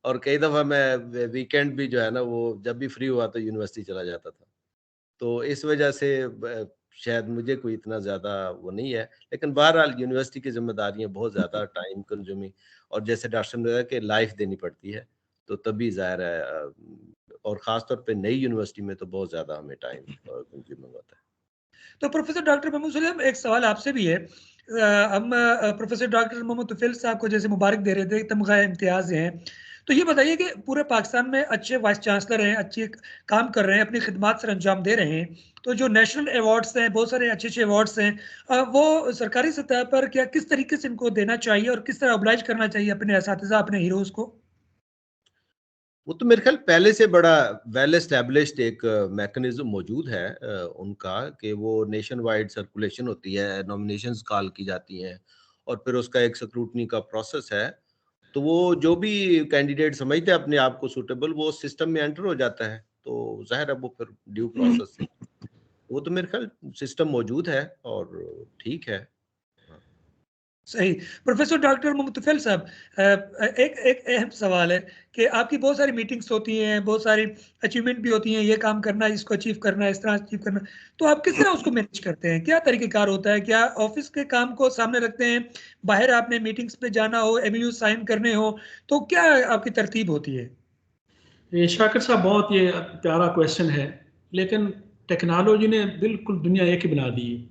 और कई दफ़ा मैं वीकेंड भी जो है ना, वो जब भी फ्री हुआ तो यूनिवर्सिटी चला जाता था। तो इस वजह से शायद मुझे कोई इतना ज़्यादा वो नहीं है। लेकिन बहरहाल यूनिवर्सिटी की ज़िम्मेदारियाँ बहुत ज़्यादा टाइम कंज्यूमिंग, और जैसे डॉक्टर साहब ने बताया कि लाइफ़ देनी पड़ती है, तो तभी ज़ाहिर है और ख़ास तौर पे नई यूनिवर्सिटी में तो बहुत ज़्यादा हमें टाइम कंज्यूमिंग होता है। तो प्रोफेसर डॉक्टर महमूद सलीम, एक सवाल आपसे भी है। हम प्रोफेसर डॉक्टर मोहम्मद तुफैल साहब को जैसे मुबारक दे रहे थे, तमगा इम्तियाज़ हैं, तो ये बताइए कि पूरे पाकिस्तान में अच्छे वाइस चांसलर हैं, अच्छे काम कर रहे हैं, अपनी खिदमत सर अंजाम दे रहे हैं, तो जो नेशनल अवार्ड्स हैं, बहुत सारे अच्छे अवार्ड्स हैं, वो सरकारी सतह पर क्या किस तरीके से इनको देना चाहिए और किस तरह ऑब्लाइज करना चाहिए अपने असातिज़ा, अपने हीरोज को? वो तो मेरे ख्याल पहले से बड़ा वेल एस्टेब्लिश्ड एक मैकेनिज्म मौजूद है उनका, कि वो नेशन वाइड सर्कुलेशन होती है, नॉमिनेशंस कॉल की जाती हैं और फिर उसका एक स्क्रूटनी का प्रोसेस है। तो वो जो भी कैंडिडेट समझते हैं अपने आप को सूटेबल, वो सिस्टम में एंटर हो जाता है। तो ज़ाहिर है वो फिर ड्यू प्रोसेस से, वो तो मेरे ख्याल सिस्टम मौजूद है और ठीक है। सही। प्रोफेसर डॉक्टर मुतफिल साहब, एक एक अहम सवाल है कि आपकी बहुत सारी मीटिंग्स होती हैं, बहुत सारी अचीवमेंट भी होती हैं, ये काम करना है, इसको अचीव करना है, इस तरह अचीव करना है, तो आप किस तरह उसको मैनेज करते हैं? क्या तरीक़ेकार होता है? क्या ऑफ़िस के काम को सामने रखते हैं, बाहर आपने मीटिंग्स पे जाना हो, एमओयू साइन करने हो, तो क्या आपकी तरतीब होती है? ये शाकिर साहब बहुत ये प्यारा क्वेश्चन है, लेकिन टेक्नोलॉजी ने बिल्कुल दुनिया एक ही बना दी है।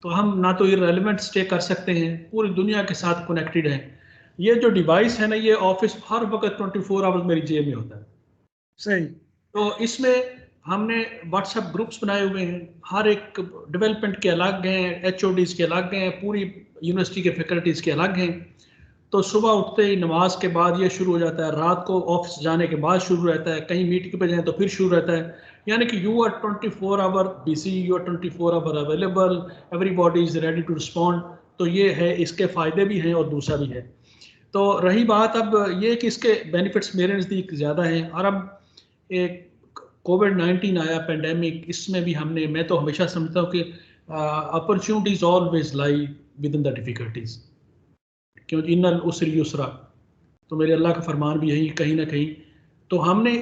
तो हम ना तो इररिलेवेंट स्टे कर सकते हैं, पूरी दुनिया के साथ कनेक्टेड हैं। ये जो डिवाइस है ना, ये ऑफिस हर वक्त 24 आवर्स मेरी जेब में होता है। सही। तो इसमें हमने व्हाट्सएप ग्रुप्स बनाए हुए हैं, हर एक डेवलपमेंट के अलग हैं, एचओडीज के अलग हैं, पूरी यूनिवर्सिटी के फैकल्टीज़ के अलग हैं। तो सुबह उठते ही नमाज के बाद ये शुरू हो जाता है, रात को ऑफिस जाने के बाद शुरू रहता है, कहीं मीटिंग पे जाएं तो फिर शुरू रहता है। यानी कि you are 24 hour busy, you are 24 hour available, everybody is ready to respond. तो ये है, इसके फ़ायदे भी हैं और दूसरा भी है। तो रही बात अब ये कि इसके बेनिफिट्स मेरे नज़दीक ज़्यादा हैं। और अब एक कोविड-19 आया पेंडेमिक, इसमें भी हमने, मैं तो हमेशा समझता हूँ कि opportunities always lie with in the difficulties, क्योंकि इन्नल उसरी युसरा, तो मेरे अल्लाह का फरमान भी यही कहीं ना कहीं। तो हमने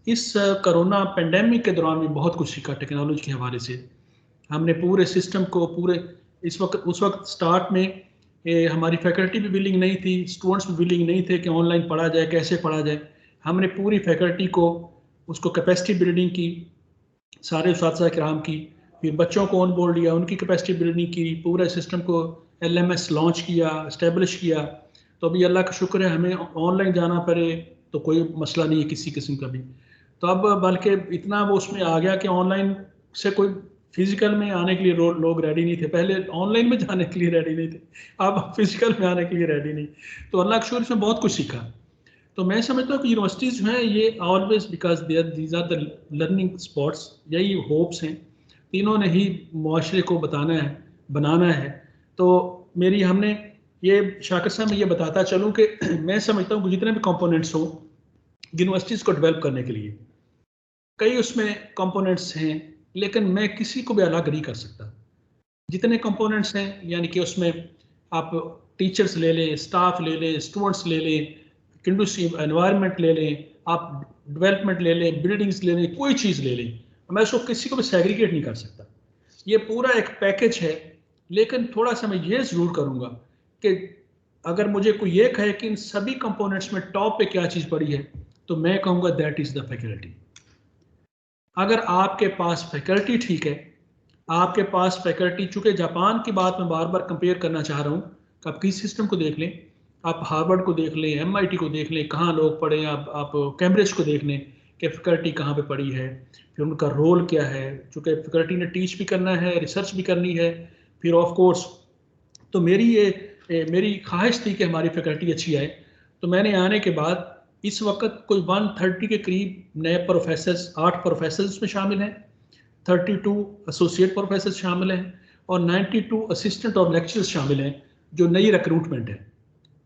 इस कोरोना पेंडेमिक के दौरान भी बहुत कुछ सीखा टेक्नोलॉजी के हवाले से। हमने पूरे सिस्टम को पूरे उस वक्त स्टार्ट में हमारी फैकल्टी भी विलिंग नहीं थी, स्टूडेंट्स भी विलिंग नहीं थे कि ऑनलाइन पढ़ा जाए, कैसे पढ़ा जाए। हमने पूरी फैकल्टी को उसको कैपेसिटी बिल्डिंग की, सारे उस्ताद किराम की, फिर बच्चों को ऑन बोर्ड लिया, उनकी कैपेसिटी बिल्डिंग की, पूरे सिस्टम को LMS लॉन्च किया, इस्टेब्लिश किया। तो अभी अल्लाह का शुक्र है, हमें ऑनलाइन जाना पड़े तो कोई मसला नहीं है किसी किस्म का भी। तो अब बल्कि इतना वो उसमें आ गया कि ऑनलाइन से कोई फिजिकल में आने के लिए लोग रेडी नहीं थे। पहले ऑनलाइन में जाने के लिए रेडी नहीं थे, अब फिजिकल में आने के लिए रेडी नहीं। तो अल्लाह का शुक्र से बहुत कुछ सीखा। तो मैं समझता हूँ कि यूनिवर्सिटीज़ जो हैं ये always because these are the learning spots, यही होप्स हैं। तीनों ने ही मुआशरे को बनाना है। तो मेरी हमने ये शाकिर साहब मैं ये बताता चलूँ कि मैं समझता हूँ कि जितने भी कंपोनेंट्स हों यूनिवर्सिटीज़ को डेवलप करने के लिए, कई उसमें कंपोनेंट्स हैं, लेकिन मैं किसी को भी अलग नहीं कर सकता। जितने कंपोनेंट्स हैं, यानी कि उसमें आप टीचर्स ले लें, स्टाफ ले लें, स्टूडेंट्स ले लें, कंडूसिव एनवायरनमेंट ले लें, आप डेवलपमेंट ले लें, बिल्डिंग्स ले लें, कोई चीज़ ले लें, मैं उसको किसी को भी सेग्रीगेट नहीं कर सकता। ये पूरा एक पैकेज है। लेकिन थोड़ा सा मैं ये ज़रूर करूँगा कि अगर मुझे कोई ये कहे कि इन सभी कंपोनेंट्स में टॉप पे क्या चीज़ पड़ी है, तो मैं कहूँगा दैट इज़ द फैकल्टी। अगर आपके पास फैकल्टी ठीक है, आपके पास फैकल्टी, चूँकि जापान की बात मैं बार बार कंपेयर करना चाह रहा हूँ, आप किस सिस्टम को देख लें, आप हार्वर्ड को देख लें, MIT को देख लें, कहाँ लोग पढ़े, आप कैम्ब्रिज को देख लें कि फैकल्टी कहाँ पे पड़ी है, फिर उनका रोल क्या है, चूँकि फैकल्टी ने टीच भी करना है, रिसर्च भी करनी है, फिर ऑफ कोर्स। तो मेरी ख्वाहिश थी कि हमारी फैकल्टी अच्छी आए। तो मैंने आने के बाद इस वक्त कोई 130 के करीब नए प्रोफेसर्स, 8 प्रोफेसर्स में शामिल हैं, 32 एसोसिएट प्रोफेसर शामिल हैं और 92 असिस्टेंट और लेक्चरर्स शामिल हैं, जो नई रिक्रूटमेंट है।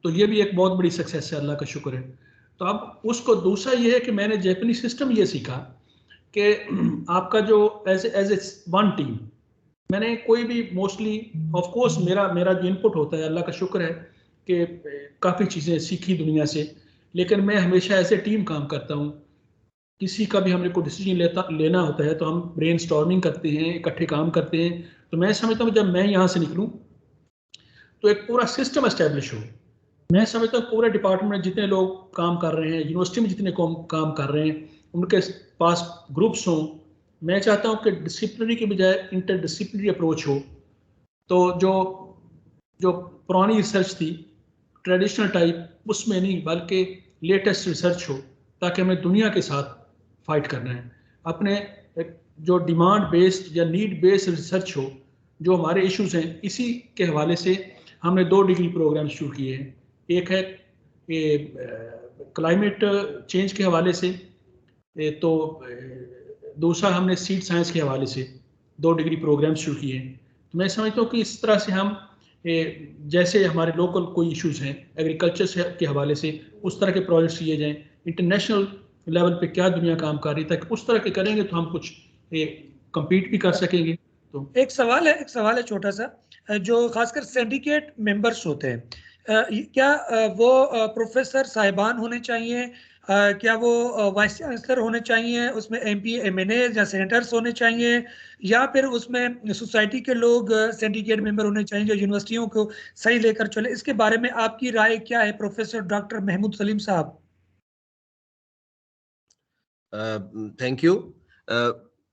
तो ये भी एक बहुत बड़ी सक्सेस है, अल्लाह का शुक्र है। तो अब उसको दूसरा ये है कि मैंने जापानीज सिस्टम ये सीखा कि आपका जो एज ए वन टीम, मैंने कोई भी मोस्टली ऑफ कोर्स मेरा जो इनपुट होता है, अल्लाह का शुक्र है कि काफ़ी चीज़ें सीखी दुनिया से, लेकिन मैं हमेशा ऐसे टीम काम करता हूँ। किसी का भी हमने कोई डिसीजन लेना होता है तो हम ब्रेन स्टॉर्मिंग करते हैं, इकट्ठे काम करते हैं। तो मैं समझता हूँ जब मैं यहाँ से निकलूँ तो एक पूरा सिस्टम एस्टेब्लिश हो। मैं समझता हूँ पूरे डिपार्टमेंट में जितने लोग काम कर रहे हैं, यूनिवर्सिटी में जितने काम कर रहे हैं, उनके पास ग्रुप्स हों। मैं चाहता हूँ कि डिसिप्लिनरी के बजाय इंटरडिसिप्लिनरी अप्रोच हो। तो जो पुरानी रिसर्च थी ट्रेडिशनल टाइप, उसमें नहीं, बल्कि लेटेस्ट रिसर्च हो, ताकि हमें दुनिया के साथ फाइट करना है। अपने जो डिमांड बेस्ड या नीड बेस्ड रिसर्च हो, जो हमारे इश्यूज हैं, इसी के हवाले से हमने 2 डिग्री प्रोग्राम शुरू किए हैं। एक है क्लाइमेट चेंज के हवाले से, तो दूसरा हमने सीड साइंस के हवाले से 2 डिग्री प्रोग्राम शुरू किए हैं। तो मैं समझता हूँ कि इस तरह से हम जैसे हमारे लोकल कोई इश्यूज हैं एग्रीकल्चर के हवाले से, उस तरह के प्रोजेक्ट्स किए जाएं। इंटरनेशनल लेवल पे क्या दुनिया काम कर रही है, ताकि उस तरह के करेंगे तो हम कुछ compete भी कर सकेंगे। तो एक सवाल है छोटा सा, जो खासकर सिंडिकेट मेंबर्स होते हैं, क्या वो प्रोफेसर साहिबान होने चाहिए, क्या वो वाइस चांसलर होने चाहिए, उसमें MP MNA या सेनेटर्स होने चाहिए, या फिर उसमें सोसाइटी के लोग सिंडिकेट मेंबर होने चाहिए जो यूनिवर्सिटियों को सही लेकर चले? इसके बारे में आपकी राय क्या है प्रोफेसर डॉक्टर महमूद सलीम साहब? Thank you.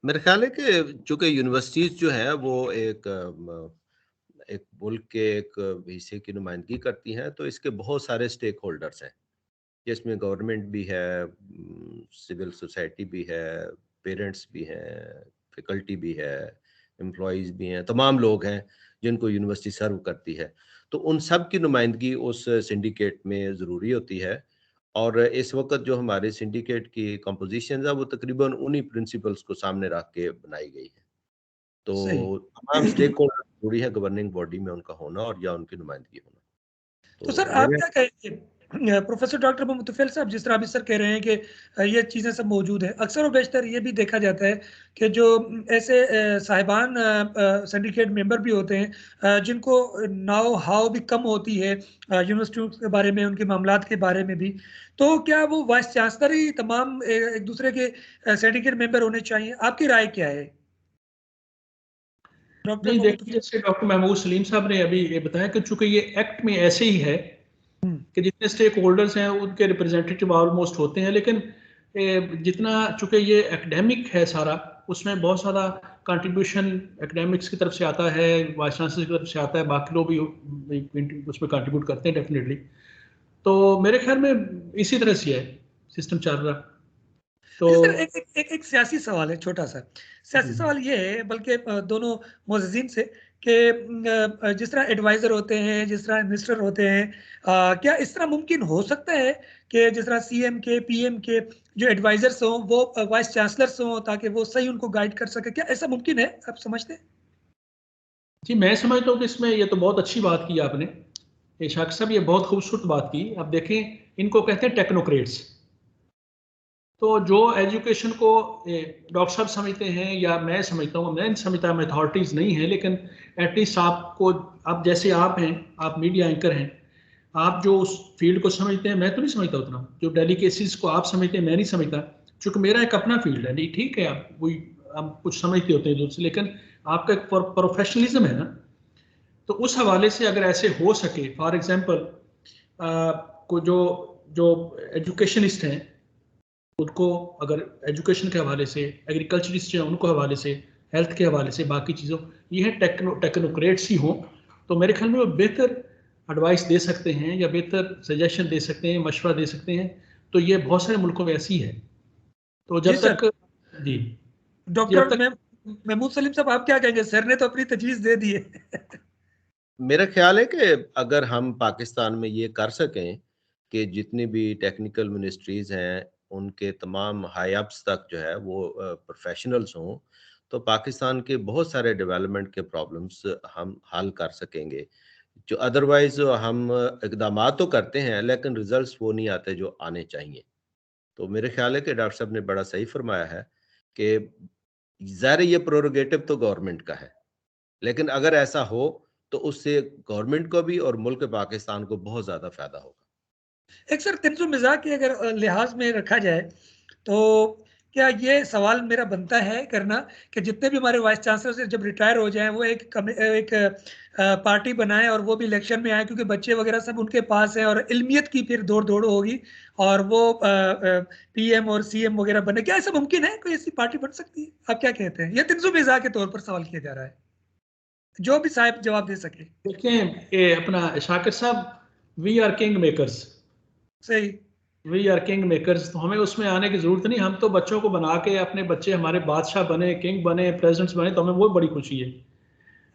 मेरा ख्याल है कि चूंकि यूनिवर्सिटीज जो है वो एक मुल्क के एक हिस्से की नुमाइंदगी करती हैं, तो इसके बहुत सारे स्टेक होल्डर्स हैं, जिसमें गवर्नमेंट भी है, सिविल सोसाइटी भी है, पेरेंट्स भी हैं, फैकल्टी भी है, एम्प्लॉयज़ भी हैं, तमाम लोग हैं जिनको यूनिवर्सिटी सर्व करती है। तो उन सब की नुमाइंदगी उस सिंडिकेट में ज़रूरी होती है, और इस वक्त जो हमारे सिंडिकेट की कंपोजिशन है वो तकरीबन उन्हीं प्रिंसिपल्स को सामने रख के बनाई गई है। सही। तो तमाम स्टेक होल्डर जरूरी है गवर्निंग बॉडी में उनका होना और या उनकी नुमाइंदगी होना। तो सर तो आप मेरे क्या कहेंगे प्रोफेसर डॉक्टर मुतफिल साहब, जिस तरह अभी सर कह रहे हैं कि ये चीज़ें सब मौजूद है, अक्सर और बेशतर ये भी देखा जाता है कि जो ऐसे साहिबान सिंडिकेट मेंबर भी होते हैं जिनको नाव हाव भी कम होती है यूनिवर्सिटियों के बारे में, उनके मामलात के बारे में भी, तो क्या वो वाइस चांसलर ही तमाम एक दूसरे के सिंडिकेट मेंबर होने चाहिए? आपकी राय क्या है डॉक्टर नहीं, मोहम्मद? देखिए, जैसे डॉक्टर महमूद सलीम साहब ने अभी ये बताया कि चूंकि ये एक्ट में ऐसे ही है कि जितने स्टेक होल्डर्स हैं उनके रिप्रेजेंटेटिव ऑलमोस्ट होते हैं, लेकिन जितना चूंकि ये एकेडमिक है सारा, उसमें बहुत सारा कंट्रीब्यूशन एकेडमिक्स की तरफ से आता है, वाइस चांसलर की तरफ से आता है, बाकी लोग भी उसमें कंट्रीब्यूट करते हैं डेफिनेटली। तो मेरे ख्याल में इसी तरह से है सिस्टम चल रहा। तो सर एक सियासी सवाल है, छोटा सा सियासी सवाल ये है, बल्कि दोनों मोअज़्ज़िज़ीन से, कि जिस तरह एडवाइजर होते हैं, जिस तरह मिनिस्टर होते हैं, क्या इस तरह मुमकिन हो सकता है कि जिस तरह CM के PM के जो एडवाइजर्स हों वो वाइस चांसलर्स हों, ताकि वो सही उनको गाइड कर सके? क्या ऐसा मुमकिन है, आप समझते हैं? जी, मैं समझता हूँ कि इसमें ये तो बहुत अच्छी बात की आपने, इशाक साहब, ये बहुत खूबसूरत बात की। अब देखें, इनको कहते हैं टेक्नोक्रेट्स। तो जो एजुकेशन को डॉक्टर साहब समझते हैं या मैं समझता हूँ, मैं नहीं समझता, हम अथॉरिटीज़ नहीं हैं, लेकिन एटलीस्ट आपको, आप जैसे आप हैं, आप मीडिया एंकर हैं, आप जो उस फील्ड को समझते हैं, मैं तो नहीं समझता उतना, जो डेलिकेसीज को आप समझते हैं मैं नहीं समझता, क्योंकि मेरा एक अपना फील्ड है। नहीं, ठीक है, आप वही आप कुछ समझते होते हैं दूसरे, लेकिन आपका एक प्रोफेशनलिज्म है ना। तो उस हवाले से अगर ऐसे हो सके, फॉर एग्जांपल को जो जो एजुकेशनिस्ट हैं उनको अगर एजुकेशन के हवाले से, एग्रीकल्चरिस्ट हैं उनको हवाले से, हेल्थ के हवाले से, बाकी चीज़ों, ये है टेक्नोक्रेट्स ही हों, तो मेरे ख्याल में वो बेहतर एडवाइस दे सकते हैं या बेहतर सजेशन दे सकते हैं, मशवरा दे सकते हैं। तो ये बहुत सारे मुल्कों में ऐसी है। तो जी जब सर। तक जी डॉक्टर जब तक महमूद सलीम साहब, आप क्या कहेंगे? सर ने तो अपनी तजवीज़ दे दी है। मेरा ख्याल है कि अगर हम पाकिस्तान में ये कर सकें कि जितनी भी टेक्निकल मिनिस्ट्रीज हैं उनके तमाम हाई अप्स तक जो है वो प्रोफेशनल्स हों, तो पाकिस्तान के बहुत सारे डेवलपमेंट के प्रॉब्लम्स हम हल कर सकेंगे। जो अदरवाइज हम इकदाम तो करते हैं लेकिन रिजल्ट्स वो नहीं आते जो आने चाहिए। तो मेरे ख्याल है कि डॉक्टर साहब ने बड़ा सही फरमाया है कि ज़ाहिर है ये प्रोरोगेटिव तो गवर्नमेंट का है, लेकिन अगर ऐसा हो तो उससे गवर्नमेंट को भी और मुल्क पाकिस्तान को बहुत ज़्यादा फ़ायदा होगा। एक सर तंज़ुम मिज़ाज के अगर लिहाज में रखा जाए, तो क्या ये सवाल मेरा बनता है करना कि जितने भी हमारे वाइस चांसलर से जब रिटायर हो जाएँ, वो एक पार्टी बनाएँ और वो भी इलेक्शन में आएँ, क्योंकि बच्चे वगैरह सब उनके पास हैं और इल्मियत की फिर दौड़-दौड़ होगी और वो PM और CM वगैरह बने। क्या ऐसा मुमकिन है? कोई ऐसी पार्टी बन सकती है? आप क्या कहते हैं? ये तंज़ुम मिज़ाज के तौर पर सवाल किया जा रहा है। जो भी साहब जवाब दे सके। देखें, ये अपना शाकिर साहब, वी आर किंग मेकर्स। सही। वी आर किंग मेकर्स, तो हमें उसमें आने की ज़रूरत नहीं। हम तो बच्चों को बना के, अपने बच्चे हमारे बादशाह बने, किंग बने, प्रेसिडेंट्स बने, तो हमें वो बड़ी खुशी है।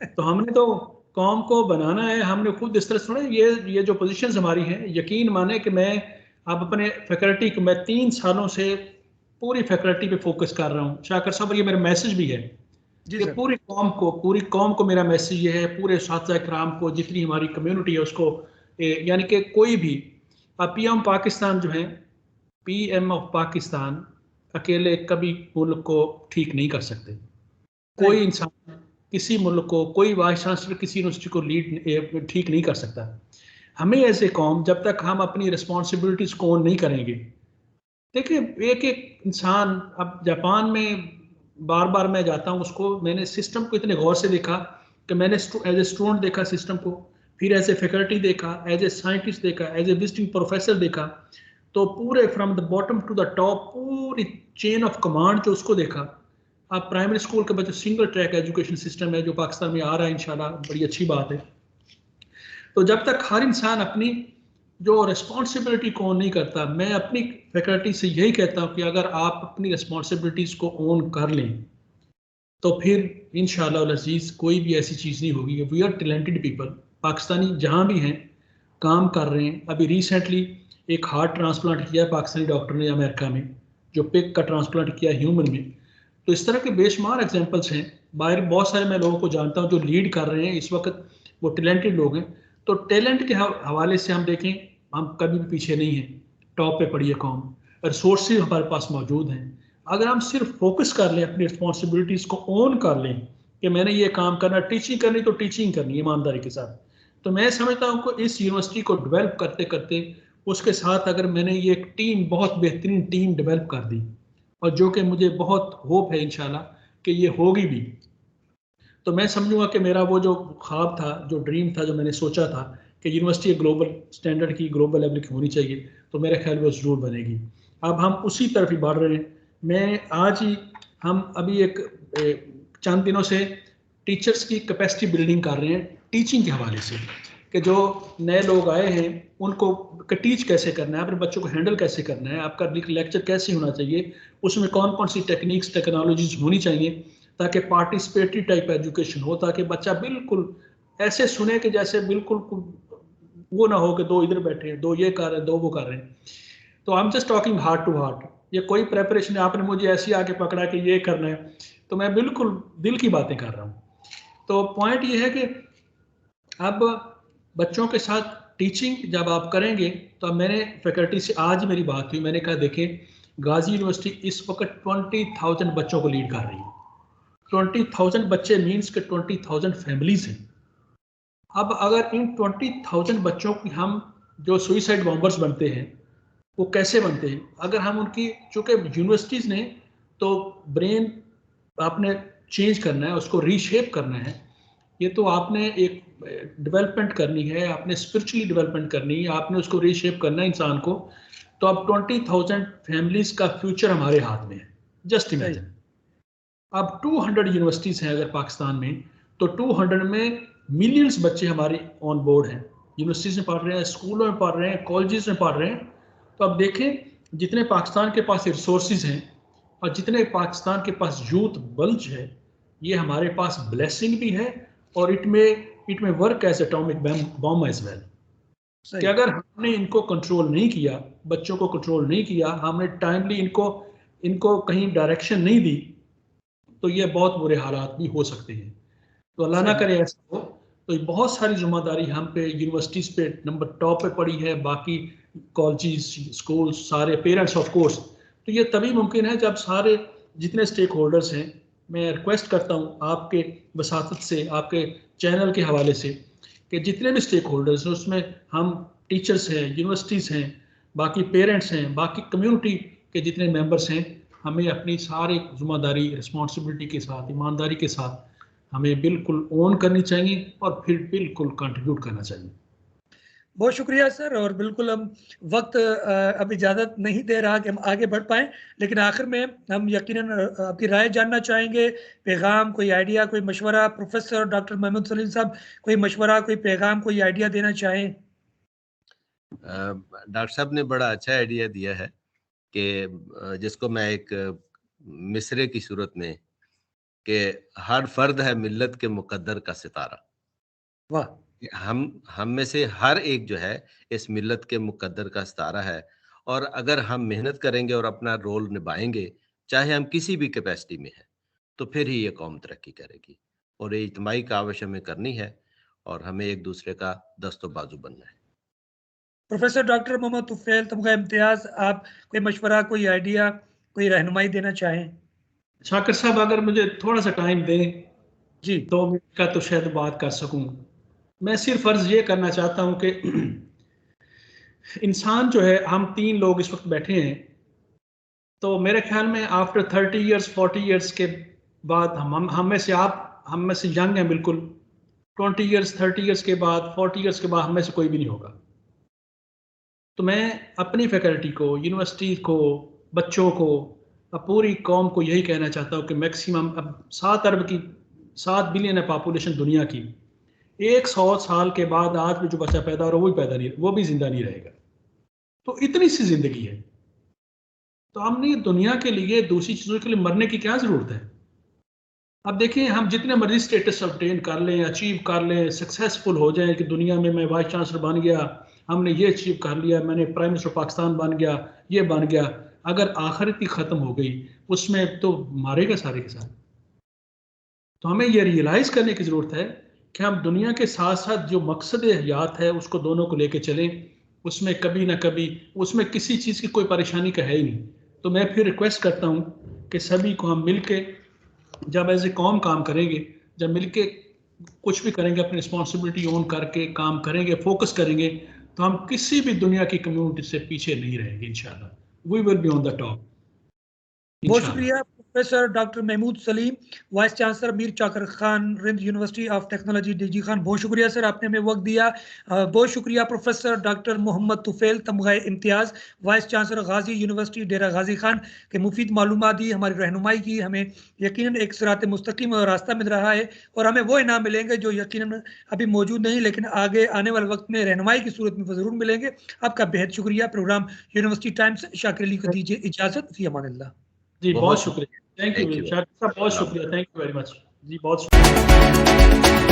तो हमने तो कौम को बनाना है। हमने खुद इस तरह सुने, ये जो पोजीशंस हमारी हैं, यकीन माने कि मैं अब अपने फैकल्टी को, मैं 3 सालों से पूरी फैकल्टी पे फोकस कर रहा हूँ शाकर साहब, और ये मेरा मैसेज भी है जी कि सर। पूरी कौम को मेरा मैसेज ये है, पूरे साथी कराम को, जितनी हमारी कम्युनिटी है उसको, यानी कि कोई भी पीएम पाकिस्तान जो है, पीएम ऑफ पाकिस्तान अकेले कभी मुल्क को ठीक नहीं कर सकते। सही। कोई इंसान किसी मुल्क को, कोई वाइस चांसलर किसी यूनिवर्सिटी को लीड ठीक नहीं कर सकता। हमें एज ए कौम, जब तक हम अपनी रिस्पॉन्सिबिलिटीज को ऑन नहीं करेंगे, देखिए एक एक इंसान, अब जापान में बार बार मैं जाता हूँ, उसको मैंने सिस्टम को इतने गौर से देखा कि मैंने एज ए स्टूडेंट देखा सिस्टम को, फिर एज ए फैकल्टी देखा, एज ए साइंटिस्ट देखा, एज ए विजिटिंग प्रोफेसर देखा, तो पूरे from the bottom to the top पूरी चेन ऑफ कमांड जो उसको देखा। आप प्राइमरी स्कूल के बच्चे, सिंगल ट्रैक एजुकेशन सिस्टम है जो पाकिस्तान में आ रहा है इंशाल्लाह, बड़ी अच्छी बात है। तो जब तक हर इंसान अपनी जो रिस्पॉन्सिबिलिटी को ऑन नहीं करता, मैं अपनी फैकल्टी से यही कहता हूँ कि अगर आप अपनी रिस्पॉन्सिबिलिटीज़ को ऑन कर लें तो फिर इंशाल्लाह अज़ीज़ कोई भी ऐसी चीज़ नहीं होगी। We are talented people, Pakistani जहाँ भी हैं काम कर रहे हैं। अभी रिसेंटली एक हार्ट ट्रांसप्लांट किया पाकिस्तानी डॉक्टर ने अमेरिका में, जो पिग का ट्रांसप्लांट किया ह्यूमन में। तो इस तरह के बेशुमार एग्जांपल्स हैं। बाहर बहुत सारे मैं लोगों को जानता हूँ जो लीड कर रहे हैं इस वक्त, वो टैलेंटेड लोग हैं। तो टैलेंट के हवाले से हम देखें, हम कभी भी पीछे नहीं हैं, टॉप पे पड़ी है कौम, रिसोर्सेज हमारे पास मौजूद हैं। अगर हम सिर्फ फोकस कर लें, अपनी रिस्पॉन्सिबिलिटीज़ को ओन कर लें कि मैंने ये काम करना, टीचिंग करनी तो टीचिंग करनी है ईमानदारी के साथ, तो मैं समझता हूँ कि इस यूनिवर्सिटी को डेवलप करते करते उसके साथ अगर मैंने ये एक टीम, बहुत बेहतरीन टीम डेवलप कर दी, और जो कि मुझे बहुत होप है इंशाल्लाह कि ये होगी भी, तो मैं समझूंगा कि मेरा वो जो ख्वाब था, जो ड्रीम था, जो मैंने सोचा था कि यूनिवर्सिटी ग्लोबल स्टैंडर्ड की, ग्लोबल लेवल की होनी चाहिए, तो मेरे ख्याल में वो ज़रूर बनेगी। अब हम उसी तरफ ही बढ़ रहे हैं। मैं आज ही, हम अभी चंद दिनों से टीचर्स की कैपेसिटी बिल्डिंग कर रहे हैं टीचिंग के हवाले से, कि जो नए लोग आए हैं उनको टीच कैसे करना है, अपने बच्चों को हैंडल कैसे करना है, आपका लेक्चर कैसे होना चाहिए, उसमें कौन कौन सी टेक्निक्स, टेक्नोलॉजीज होनी चाहिए, ताकि पार्टिसिपेटरी टाइप एजुकेशन हो, ताकि बच्चा बिल्कुल ऐसे सुने कि जैसे बिल्कुल वो ना हो कि दो इधर बैठे हैं, दो ये कर रहे हैं, दो वो कर रहे हैं। तो I am just talking heart to heart. ये कोई प्रेपरेशन है, आपने मुझे ऐसी आके पकड़ा कि ये करना है, तो मैं बिल्कुल दिल की बातें कर रहा हूँ। तो पॉइंट ये है कि अब बच्चों के साथ टीचिंग जब आप करेंगे, तो अब मैंने फैकल्टी से आज मेरी बात हुई, मैंने कहा देखें, गाजी यूनिवर्सिटी इस वक्त 20,000 बच्चों को लीड कर रही है। 20,000 बच्चे मीन्स के 20,000 फैमिलीज हैं। अब अगर इन 20,000 बच्चों की हम, जो सुइसाइड बॉम्बर्स बनते हैं, वो कैसे बनते हैं, अगर हम उनकी, चूंकि यूनिवर्सिटीज़ ने तो ब्रेन आपने चेंज करना है, उसको रीशेप करना है, ये तो आपने एक डेवलपमेंट करनी है, आपने स्पिरिचुअली डेवलपमेंट करनी है, आपने उसको रीशेप करना है इंसान को। तो अब 20,000 फैमिलीज का फ्यूचर हमारे हाथ में है। जस्ट सही। इमेजिन, अब 200 यूनिवर्सिटीज़ हैं अगर पाकिस्तान में, तो 200 में मिलियंस बच्चे हमारे ऑन बोर्ड हैं, यूनिवर्सिटीज़ में पढ़ रहे हैं, स्कूलों में पढ़ रहे हैं, कॉलेजेस में पढ़ रहे हैं। तो अब देखें, जितने पाकिस्तान के पास रिसोर्सेज हैं और जितने पाकिस्तान के पास यूथ बल्ज है, ये हमारे पास ब्लेसिंग भी है, और it may work as atomic bomb as well. कि सही। अगर हमने इनको कंट्रोल नहीं किया, बच्चों को कंट्रोल नहीं किया, हमने टाइमली इनको इनको कहीं डायरेक्शन नहीं दी, तो ये बहुत बुरे हालात भी हो सकते हैं। तो अल्लाह ना सही। करे ऐसा हो। तो बहुत सारी जिम्मेदारी हम पे, यूनिवर्सिटीज़ पे नंबर टॉप पे पड़ी है, बाकी कॉलेज, स्कूल, सारे पेरेंट्स ऑफ कोर्स। तो ये तभी मुमकिन है जब सारे जितने स्टेक होल्डर्स हैं, मैं रिक्वेस्ट करता हूँ आपके वसातत से, आपके चैनल के हवाले से, कि जितने भी स्टेक होल्डर्स हैं उसमें हम टीचर्स हैं, यूनिवर्सिटीज़ हैं, बाकी पेरेंट्स हैं, बाकी कम्युनिटी के जितने मेंबर्स हैं, हमें अपनी सारी जिम्मेदारी, रिस्पॉन्सिबिलिटी के साथ, ईमानदारी के साथ हमें बिल्कुल ओन करनी चाहिए, और फिर बिल्कुल कंट्रीब्यूट करना चाहिए। बहुत शुक्रिया सर, और बिल्कुल हम वक्त अब इजाज़त नहीं दे रहा कि हम आगे बढ़ पाएँ, लेकिन आखिर में हम यकीनन आपकी राय जानना चाहेंगे, पैगाम, कोई आइडिया, कोई मशवरा, प्रोफेसर डॉक्टर मोहम्मद सलीम साहब, कोई मशवरा, कोई पैगाम, कोई आइडिया देना चाहें? डॉक्टर साहब ने बड़ा अच्छा आइडिया दिया है कि जिसको मैं एक मिसरे की सूरत में कि हर फर्द है मिल्लत के मुकद्दर का सितारा। वाह! हम में से हर एक जो है इस मिल्लत के मुकद्दर का सितारा है और अगर हम मेहनत करेंगे और अपना रोल निभाएंगे, चाहे हम किसी भी कैपेसिटी में हैं, तो फिर ही ये कौम तरक्की करेगी और ये इज्तिमाई काविश हमें करनी है और हमें एक दूसरे का दस्तो बाजू बनना है। प्रोफेसर डॉक्टर मोहम्मद तुफैल तमगा इम्तियाज़, आप कोई मशवरा, कोई आइडिया, कोई रहनुमाई देना चाहें? शाकिर साहब अगर मुझे थोड़ा सा टाइम दें जी। 2 मिनट का तो शायद बात कर सकूं। मैं सिर्फ अर्ज ये करना चाहता हूं कि इंसान जो है, हम 3 लोग इस वक्त बैठे हैं, तो मेरे ख्याल में आफ्टर 30 इयर्स 40 इयर्स के बाद हम में से हम में से यंग हैं बिल्कुल। 20 इयर्स 30 इयर्स के बाद 40 इयर्स के बाद हम में से कोई भी नहीं होगा। तो मैं अपनी फैकल्टी को, यूनिवर्सिटी को, बच्चों को, पूरी कौम को यही कहना चाहता हूँ कि मैक्सिमम अब 7 बिलियन है पॉपुलेशन दुनिया की। 100 साल के बाद आज भी जो बच्चा पैदा हो रहा है वो भी जिंदा नहीं रहेगा। तो इतनी सी जिंदगी है, तो हमने दुनिया के लिए दूसरी चीज़ों के लिए मरने की क्या ज़रूरत है। अब देखिए, हम जितने मर्जी स्टेटस ऑब्टेन कर लें, अचीव कर लें, सक्सेसफुल हो जाएं कि दुनिया में मैं वाइस चांसलर बन गया, हमने ये अचीव कर लिया, मैंने प्राइम मिनिस्टर पाकिस्तान बन गया, ये बन गया, अगर आखिरत ही ख़त्म हो गई उसमें तो मारेगा सारे के साथ। तो हमें ये रियलाइज़ करने की ज़रूरत है कि हम दुनिया के साथ साथ जो मकसद हयात है उसको दोनों को लेके चलें। उसमें कभी ना कभी उसमें किसी चीज़ की कोई परेशानी का है ही नहीं। तो मैं फिर रिक्वेस्ट करता हूँ कि सभी को हम मिल के जब एज ए कौम काम करेंगे, जब मिल के कुछ भी करेंगे, अपनी रिस्पॉन्सिबिलिटी ओन करके काम करेंगे, फोकस करेंगे, तो हम किसी भी दुनिया की कम्युनिटी से पीछे नहीं रहेंगे इंशाल्लाह। We will be on the top. बहुत शुक्रिया professor doctor Mahmood Saleem, vice chancellor Mir Chakar Khan Rind university of technology D G Khan. बहुत शुक्रिया सर, आपने हमें वक्त दिया। बहुत शुक्रिया प्रोफेसर डॉक्टर मोहम्मद तुफैल तमगा इम्तियाज़, वाइस चांसलर गाजी यूनिवर्सिटी डेरा गाजी खान, के मुफीद मालूमात दी, हमारी रहनुमाई की, हमें यकीनन एक सिरात मुस्तकीम और रास्ता मिल रहा है और हमें वो इनाम मिलेंगे जो यकीनन अभी मौजूद नहीं, लेकिन आगे आने वाले वक्त में रहनुमाई की सूरत में ज़रूर मिलेंगे। आपका बेहद शुक्रिया। Programme university times Shakir Ali को दीजिए इजाज़त। फी अमानिल्लाह। जी, बहुत शुक्रिया। थैंक यू शाकिर साहब, बहुत शुक्रिया। थैंक यू वेरी मच जी, बहुत शुक्रिया।